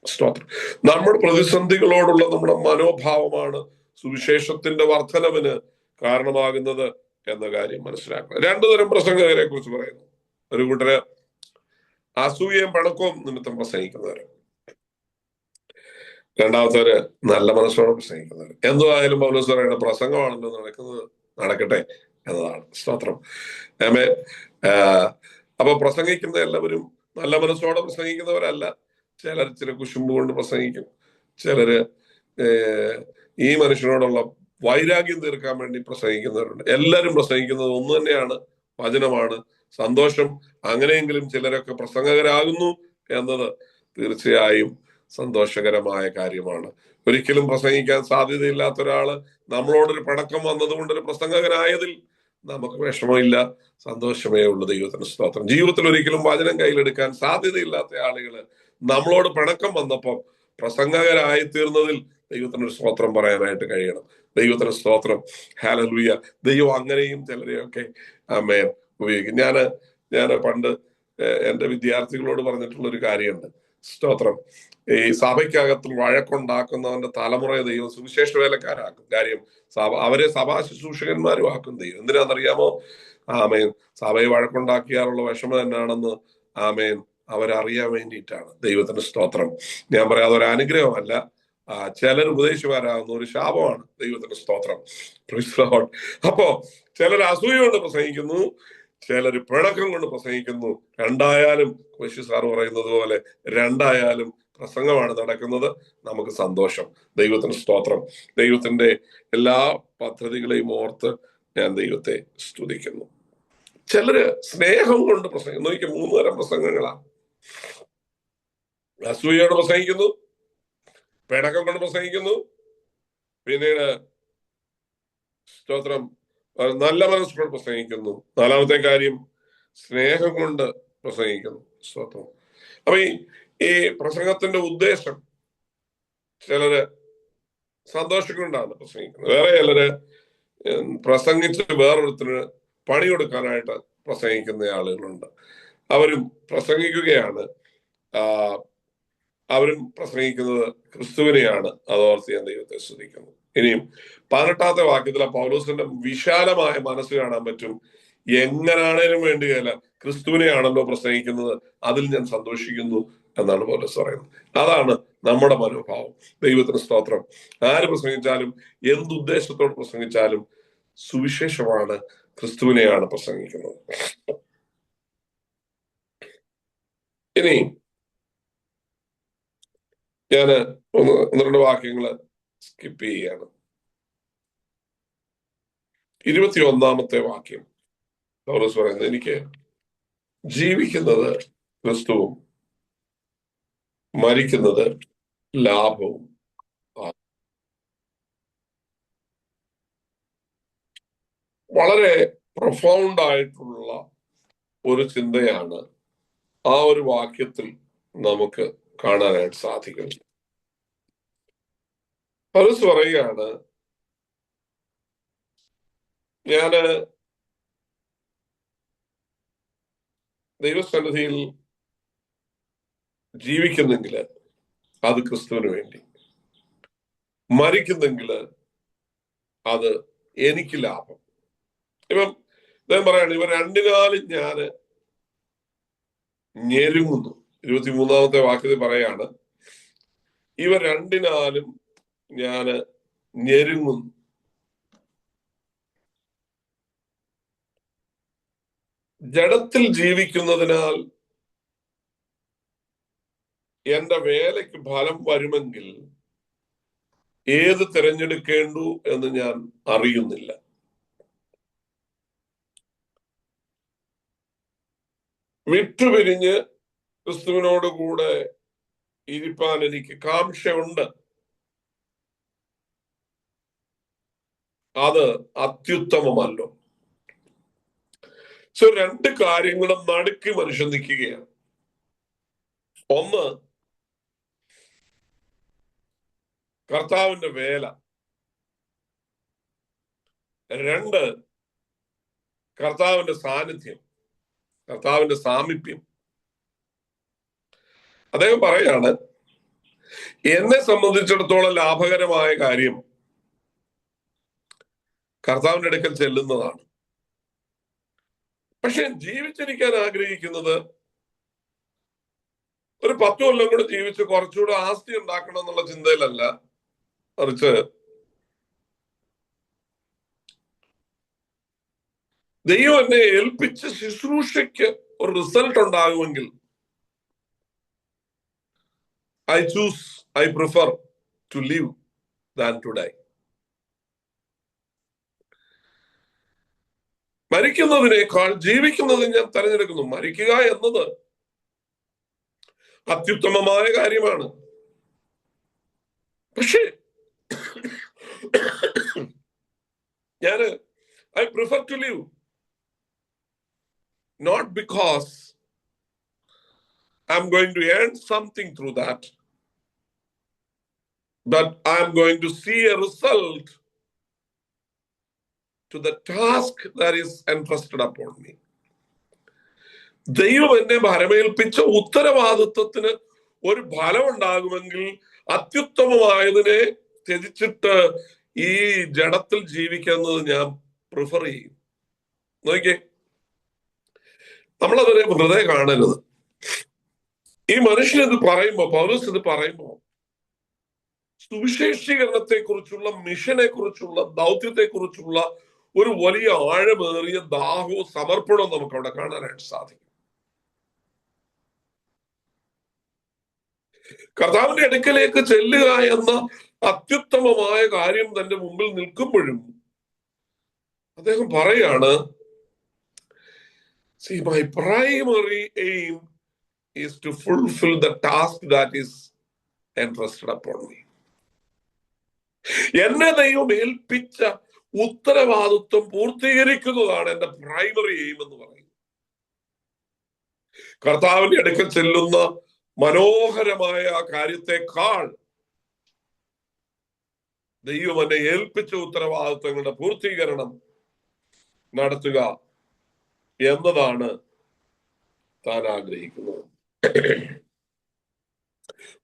സ്തോത്രം. നമ്മുടെ പ്രതിസന്ധികളോടുള്ള നമ്മുടെ മനോഭാവമാണ് സുവിശേഷത്തിന്റെ വർധനവിന് കാരണമാകുന്നത് എന്ന കാര്യം മനസ്സിലാക്കണം. 2 തരം പ്രസംഗകരെ കുറിച്ച് പറയുന്നു. ഒരു കൂട്ടര് അസൂയയും പണക്കവും നിമിത്തം പ്രസംഗിക്കുന്നവര്, രണ്ടാമത്തവര് നല്ല മനസ്സോടെ പ്രസംഗിക്കുന്നവര്. എന്തായാലും പൗലോസ് പറയുന്ന പ്രസംഗമാണല്ലോ നടക്കുന്നത്, നടക്കട്ടെ എന്നതാണ്. സ്തോത്രം. ആമേൻ. അപ്പൊ പ്രസംഗിക്കുന്ന എല്ലാവരും നല്ല മനസ്സോടെ പ്രസംഗിക്കുന്നവരല്ല. ചിലർ ചില കുശുമ്പ് കൊണ്ട് പ്രസംഗിക്കും. ചിലര് ഈ മനുഷ്യനോടുള്ള വൈരാഗ്യം തീർക്കാൻ വേണ്ടി പ്രസംഗിക്കുന്നവരുണ്ട്. എല്ലാവരും പ്രസംഗിക്കുന്നത് ഒന്ന് തന്നെയാണ്, വചനമാണ്, സന്തോഷം. അങ്ങനെയെങ്കിലും ചിലരൊക്കെ പ്രസംഗകരാകുന്നു എന്നത് തീർച്ചയായും സന്തോഷകരമായ കാര്യമാണ്. ഒരിക്കലും പ്രസംഗിക്കാൻ സാധ്യതയില്ലാത്ത ഒരാള് നമ്മളോടൊരു പടക്കം വന്നതുകൊണ്ട് ഒരു പ്രസംഗകനായതിൽ നമുക്ക് വിഷമമില്ല, സന്തോഷമേ ഉള്ളൂ. ദൈവത്തിന് സ്തോത്രം. ജീവിതത്തിൽ ഒരിക്കലും വചനം കയ്യിലെടുക്കാൻ സാധ്യതയില്ലാത്ത ആളുകള് നമ്മളോട് പിണക്കം വന്നപ്പോൾ പ്രസംഗകരായി തീർന്നതിൽ ദൈവത്തിന് സ്തോത്രം പറയാനായിട്ട് കഴിയണം. ദൈവത്തിന് സ്തോത്രം. ഹല്ലേലൂയ. ദൈവം അങ്ങനെയും ചിലരെയൊക്കെ ആമേൻ ഉപയോഗിക്കും. ഞാന് പണ്ട് എന്റെ വിദ്യാർത്ഥികളോട് പറഞ്ഞിട്ടുള്ള ഒരു കാര്യമുണ്ട്. സ്തോത്രം. ഈ സഭയ്ക്കകത്ത് വഴക്കുണ്ടാക്കുന്നവന്റെ തലമുറയെ ദൈവം സുവിശേഷ വേലക്കാരാക്കും. കാര്യം അവരെ സഭാ ശുശ്രൂഷകന്മാരും ആക്കും ദൈവം. എന്തിനാണെന്നറിയാമോ? ആമേൻ. സഭയെ വഴക്കുണ്ടാക്കിയാലുള്ള വിഷമം എന്നാണെന്ന് ആമേൻ അവരറിയാൻ വേണ്ടിയിട്ടാണ്. ദൈവത്തിന് സ്തോത്രം. ഞാൻ പറയാതെ ഒരു അനുഗ്രഹമല്ല, ചിലർ ഉപദേശിമാരാകുന്ന ഒരു ശാപമാണ്. ദൈവത്തിന് സ്തോത്രം. അപ്പോ ചിലർ അസൂയ കൊണ്ട് പ്രസംഗിക്കുന്നു, ചിലർ പിണക്കം കൊണ്ട് പ്രസംഗിക്കുന്നു. രണ്ടായാലും കോശി സാർ പറയുന്നത് പോലെ രണ്ടായാലും പ്രസംഗമാണ് നടക്കുന്നത്. നമുക്ക് സന്തോഷം. ദൈവത്തിന് സ്തോത്രം. ദൈവത്തിന്റെ എല്ലാ പദ്ധതികളെയും ഓർത്ത് ഞാൻ ദൈവത്തെ സ്തുതിക്കുന്നു. ചിലര് സ്നേഹം കൊണ്ട് പ്രസംഗം നോക്കി 3 തരം പ്രസംഗങ്ങളാണ്. അസൂയയോട് പ്രസംഗിക്കുന്നു, പിണക്കം കൊണ്ട് പ്രസംഗിക്കുന്നു, പിന്നീട് സ്തോത്രം നല്ല മനസ്സോട് പ്രസംഗിക്കുന്നു. 4-മത്തെ കാര്യം സ്നേഹം കൊണ്ട് പ്രസംഗിക്കുന്നു. സ്തോത്രം. അപ്പൊ ഈ പ്രസംഗത്തിന്റെ ഉദ്ദേശം ചിലര് സന്തോഷം കൊണ്ടാണ് പ്രസംഗിക്കുന്നത്. വേറെ ചിലര് പ്രസംഗിച്ച് വേറൊരുത്തിന് പണി കൊടുക്കാനായിട്ട് പ്രസംഗിക്കുന്ന ആളുകളുണ്ട്. അവരും പ്രസംഗിക്കുകയാണ്, അവരും പ്രസംഗിക്കുന്നത് ക്രിസ്തുവിനെയാണ്. അതോർത്ത് ഞാൻ ദൈവത്തെ സ്തുതിക്കുന്നു. ഇനിയും 18-ാമത്തെ വാക്യത്തിലെ പൗലോസിന്റെ വിശാലമായ മനസ്സ് കാണാൻ പറ്റും. എങ്ങനാണേലും വേണ്ടിയല്ല, ക്രിസ്തുവിനെയാണല്ലോ പ്രസംഗിക്കുന്നത്, അതിൽ ഞാൻ സന്തോഷിക്കുന്നു എന്നാണ് പൗലോസ് പറയുന്നത്. അതാണ് നമ്മുടെ മനോഭാവം. ദൈവത്തിന് സ്തോത്രം. ആര് പ്രസംഗിച്ചാലും എന്തുദ്ദേശത്തോട് പ്രസംഗിച്ചാലും സുവിശേഷമാണ്, ക്രിസ്തുവിനെയാണ് പ്രസംഗിക്കുന്നത്. ഇനി ഞാന് 1-2 വാക്യങ്ങള് സ്കിപ്പ് ചെയ്യുകയാണ്. 21-ാമത്തെ വാക്യം പൗലോസ് പറയുന്നത്, എനിക്ക് ജീവിക്കുന്നത് ക്രിസ്തുവും മരിക്കുന്നത് ലാഭവും. വളരെ പ്രൊഫൗണ്ട് ആയിട്ടുള്ള ഒരു ചിന്തയാണ് ആ ഒരു വാക്യത്തിൽ നമുക്ക് കാണാനായിട്ട് സാധിക്കുന്നത്. പൗലോസ് പറയുകയാണ്, ഞാന് ദൈവസന്നിധിയിൽ ജീവിക്കുന്നെങ്കിൽ അത് ക്രിസ്തുവിന് വേണ്ടി, മരിക്കുന്നെങ്കിൽ അത് എനിക്ക് ലാഭം. ഇപ്പം ഞാൻ പറയാണ്, ഇവ രണ്ടിനാലും ഞാന് ഞെരുങ്ങുന്നു. 23-ാമത്തെ വാക്യത്തിൽ പറയാണ്, ഇവ രണ്ടിനാലും ഞാന് ഞെരുങ്ങുന്നു. ജഡത്തിൽ ജീവിക്കുന്നതിനാൽ എന്റെ വേലയ്ക്ക് ഫലം വരുമെങ്കിൽ ഏത് തിരഞ്ഞെടുക്കേണ്ടു എന്ന് ഞാൻ അറിയുന്നില്ല. വിട്ടുപിരിഞ്ഞ് ക്രിസ്തുവിനോട് കൂടെ ഇരിപ്പാൻ എനിക്ക് കാംക്ഷയുണ്ട്. അത് അത്യുത്തമമല്ലോ. രണ്ട് കാര്യങ്ങളും നടുക്ക് മനുഷ്യൻ നിൽക്കുകയാണ്. ഒന്ന്, കർത്താവിന്റെ വേല. 2, കർത്താവിന്റെ സാന്നിധ്യം, കർത്താവിന്റെ സാമീപ്യം. അദ്ദേഹം പറയാണ്, എന്നെ സംബന്ധിച്ചിടത്തോളം ലാഭകരമായ കാര്യം കർത്താവിന്റെ അടുക്കൽ ചെല്ലുന്നതാണ്. പക്ഷെ ജീവിച്ചിരിക്കാൻ ആഗ്രഹിക്കുന്നത് ഒരു 10 കൊല്ലം കൂടെ ജീവിച്ച് കുറച്ചുകൂടെ ആസ്തി ഉണ്ടാക്കണം എന്നുള്ള ചിന്തയിലല്ല, മറിച്ച് ദൈവം എന്നെ ഏൽപ്പിച്ച ശുശ്രൂഷയ്ക്ക് ഒരു റിസൾട്ട് ഉണ്ടാകുമെങ്കിൽ I prefer to live than to die. മരിക്കുന്നതിനേക്കാൾ ജീവിക്കുന്നത് ഞാൻ തെരഞ്ഞെടുക്കുന്നു. മരിക്കുക എന്നത് അത്യുത്തമമായ കാര്യമാണ്. പക്ഷേ ഞാന് I prefer to live. Not because I'm going to earn something through that, but I'm going to see a result to the task that is entrusted upon me. ദൈവം എന്നെ ഭരമേൽപ്പിച്ച ഉത്തരവാദിത്വത്തിന് ഒരു ഫലം ഉണ്ടാകുമെങ്കിൽ അത്യുത്തമമായതിനെ ത്യജിച്ചിട്ട് ഈ ജഡത്തിൽ ജീവിക്കുന്നത് ഞാൻ പ്രിഫർ ചെയ്യും. നോക്കിയേ, നമ്മളതിനെ വെറുതെ കാണരുത്. ഈ മനുഷ്യൻ ഇത് പറയുമ്പോ, പൗലോസ് ഇത് പറയുമ്പോ, സുവിശേഷീകരണത്തെ കുറിച്ചുള്ള, മിഷനെ കുറിച്ചുള്ള, ദൗത്യത്തെ കുറിച്ചുള്ള ഒരു വലിയ ആഴമേറിയ ദാഹവും സമർപ്പണവും നമുക്ക് അവിടെ കാണാനായിട്ട് സാധിക്കും. കർത്താവിന്റെ അടുക്കലേക്ക് ചെല്ലുക എന്ന അത്യുത്തമമായ കാര്യം തന്റെ മുമ്പിൽ നിൽക്കുമ്പോഴും അദ്ദേഹം പറയാണ്, see, my primary aim is to fulfill the task that is entrusted upon me. എന്നെ ദൈവം ഏൽപ്പിച്ച ഉത്തരവാദിത്വം പൂർത്തീകരിക്കുന്നതാണ് എന്റെ പ്രൈമറി എയിം എന്ന് പറയുന്നത്. കർത്താവിന്റെ അടുക്കൽ ചെല്ലുന്ന മനോഹരമായ കാര്യത്തെക്കാൾ ദൈവം എന്നെ ഏൽപ്പിച്ച ഉത്തരവാദിത്വങ്ങളുടെ പൂർത്തീകരണം നടത്തുക എന്നതാണ് താൻ ആഗ്രഹിക്കുന്നത്.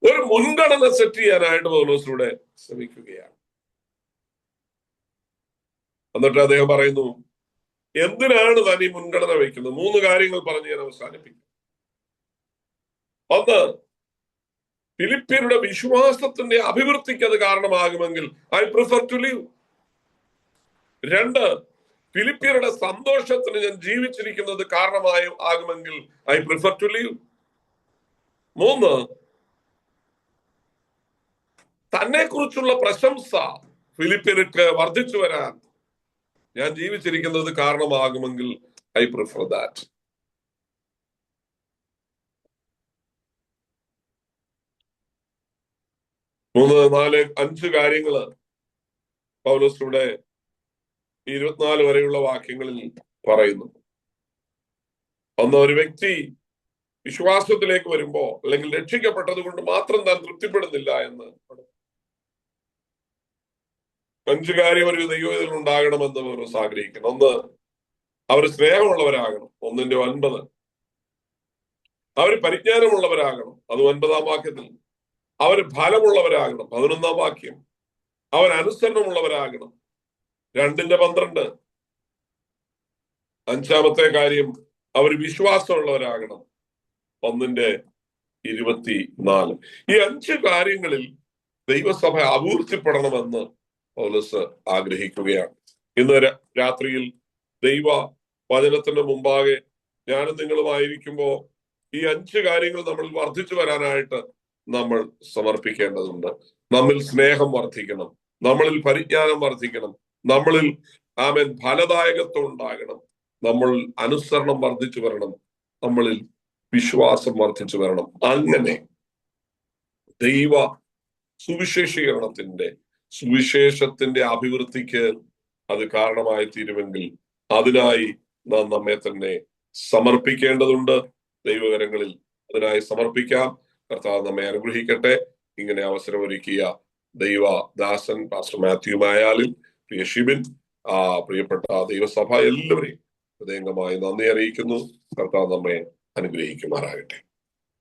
ഒരു മുൻഗണന സെറ്റ് ചെയ്യാനായിട്ട് പൗലോസിലൂടെ ശ്രമിക്കുകയാണ്. എന്നിട്ട് അദ്ദേഹം പറയുന്നു, എന്തിനാണ് താൻ ഈ മുൻഗണന വയ്ക്കുന്നത്? 3 കാര്യങ്ങൾ പറഞ്ഞ് ഞാൻ അവസാനിപ്പിക്കും. ഒന്ന്, ഫിലിപ്പിയരുടെ വിശ്വാസത്തിന്റെ അഭിവൃദ്ധിക്ക് അത് കാരണമാകുമെങ്കിൽ ഐ പ്രിഫർ ടു ലിവ്. 2, ഫിലിപ്പിയരുടെ സന്തോഷത്തിന് ഞാൻ ജീവിച്ചിരിക്കുന്നത് കാരണമാകുമെങ്കിൽ ഐ പ്രിഫർ ടു ലിവ്. 3, തന്നെ കുറിച്ചുള്ള പ്രശംസ ഫിലിപ്പിയർക്ക് വർദ്ധിച്ചു വരാൻ ഞാൻ ജീവിച്ചിരിക്കുന്നത് കാരണമാകുമെങ്കിൽ ഐ പ്രിഫർ ദാറ്റ്. 3, 4, 5 കാര്യങ്ങള് പൗലോസിലൂടെ 24 വരെയുള്ള വാക്യങ്ങളിൽ പറയുന്നു. ഒന്ന്, ഒരു വ്യക്തി വിശ്വാസത്തിലേക്ക് വരുമ്പോ, അല്ലെങ്കിൽ രക്ഷിക്കപ്പെട്ടത് കൊണ്ട് മാത്രം താൻ തൃപ്തിപ്പെടുന്നില്ല എന്ന്. 5 കാര്യം ഒരു ദൈവത്തിൽ ഉണ്ടാകണമെന്ന് പൗലോസ് ആഗ്രഹിക്കുന്നു. 1, അവർ സ്നേഹമുള്ളവരാകണം. 1:9. അവർ പരിജ്ഞാനമുള്ളവരാകണം. അത് 9-ാം വാക്യത്തിൽ. അവർ ഫലമുള്ളവരാകണം. 11-ാം വാക്യം. അവർ അനുസരണമുള്ളവരാകണം. 2:12. 5-ാമത്തെ കാര്യം, അവർ വിശ്വാസമുള്ളവരാകണം. 1:24. ഈ 5 കാര്യങ്ങളിൽ ദൈവസഭ അഭിവൃദ്ധിപ്പെടണമെന്ന് പൗലോസ് ആഗ്രഹിക്കുകയാണ്. ഇന്ന് രാത്രിയിൽ ദൈവ വചനത്തിന്റെ മുമ്പാകെ ഞാനും നിങ്ങളുമായിരിക്കുമ്പോ ഈ 5 കാര്യങ്ങൾ നമ്മൾ വർദ്ധിച്ചു വരാനായിട്ട് നമ്മൾ സമർപ്പിക്കേണ്ടതുണ്ട്. നമ്മിൽ സ്നേഹം വർദ്ധിക്കണം, നമ്മളിൽ പരിജ്ഞാനം വർദ്ധിക്കണം, നമ്മളിൽ ഫലദായകത്വം ഉണ്ടാകണം, നമ്മൾ അനുസരണം വർദ്ധിച്ചു വരണം, നമ്മളിൽ വിശ്വാസം വർദ്ധിച്ചു വരണം. അങ്ങനെ ദൈവ സുവിശേഷത്തിന്റെ അഭിവൃദ്ധിക്ക് അത് കാരണമായി തീരുമെങ്കിൽ അതിനായി നാം നമ്മെ തന്നെ സമർപ്പിക്കേണ്ടതുണ്ട്. ദൈവകരങ്ങളിൽ അതിനായി സമർപ്പിക്കാം. കർത്താവ് നമ്മെ അനുഗ്രഹിക്കട്ടെ. ഇങ്ങനെ അവസരമൊരുക്കിയ ദൈവദാസൻ പാസ്റ്റർ മാത്യു മായാലിൽ, പ്രിയ ഷിബിൻ, പ്രിയപ്പെട്ട ദൈവസഭ എല്ലാവരെയും ഹൃദയംഗമായി നന്ദി അറിയിക്കുന്നു. കർത്താവ് നമ്മെ അനുഗ്രഹിക്കുമാറാകട്ടെ.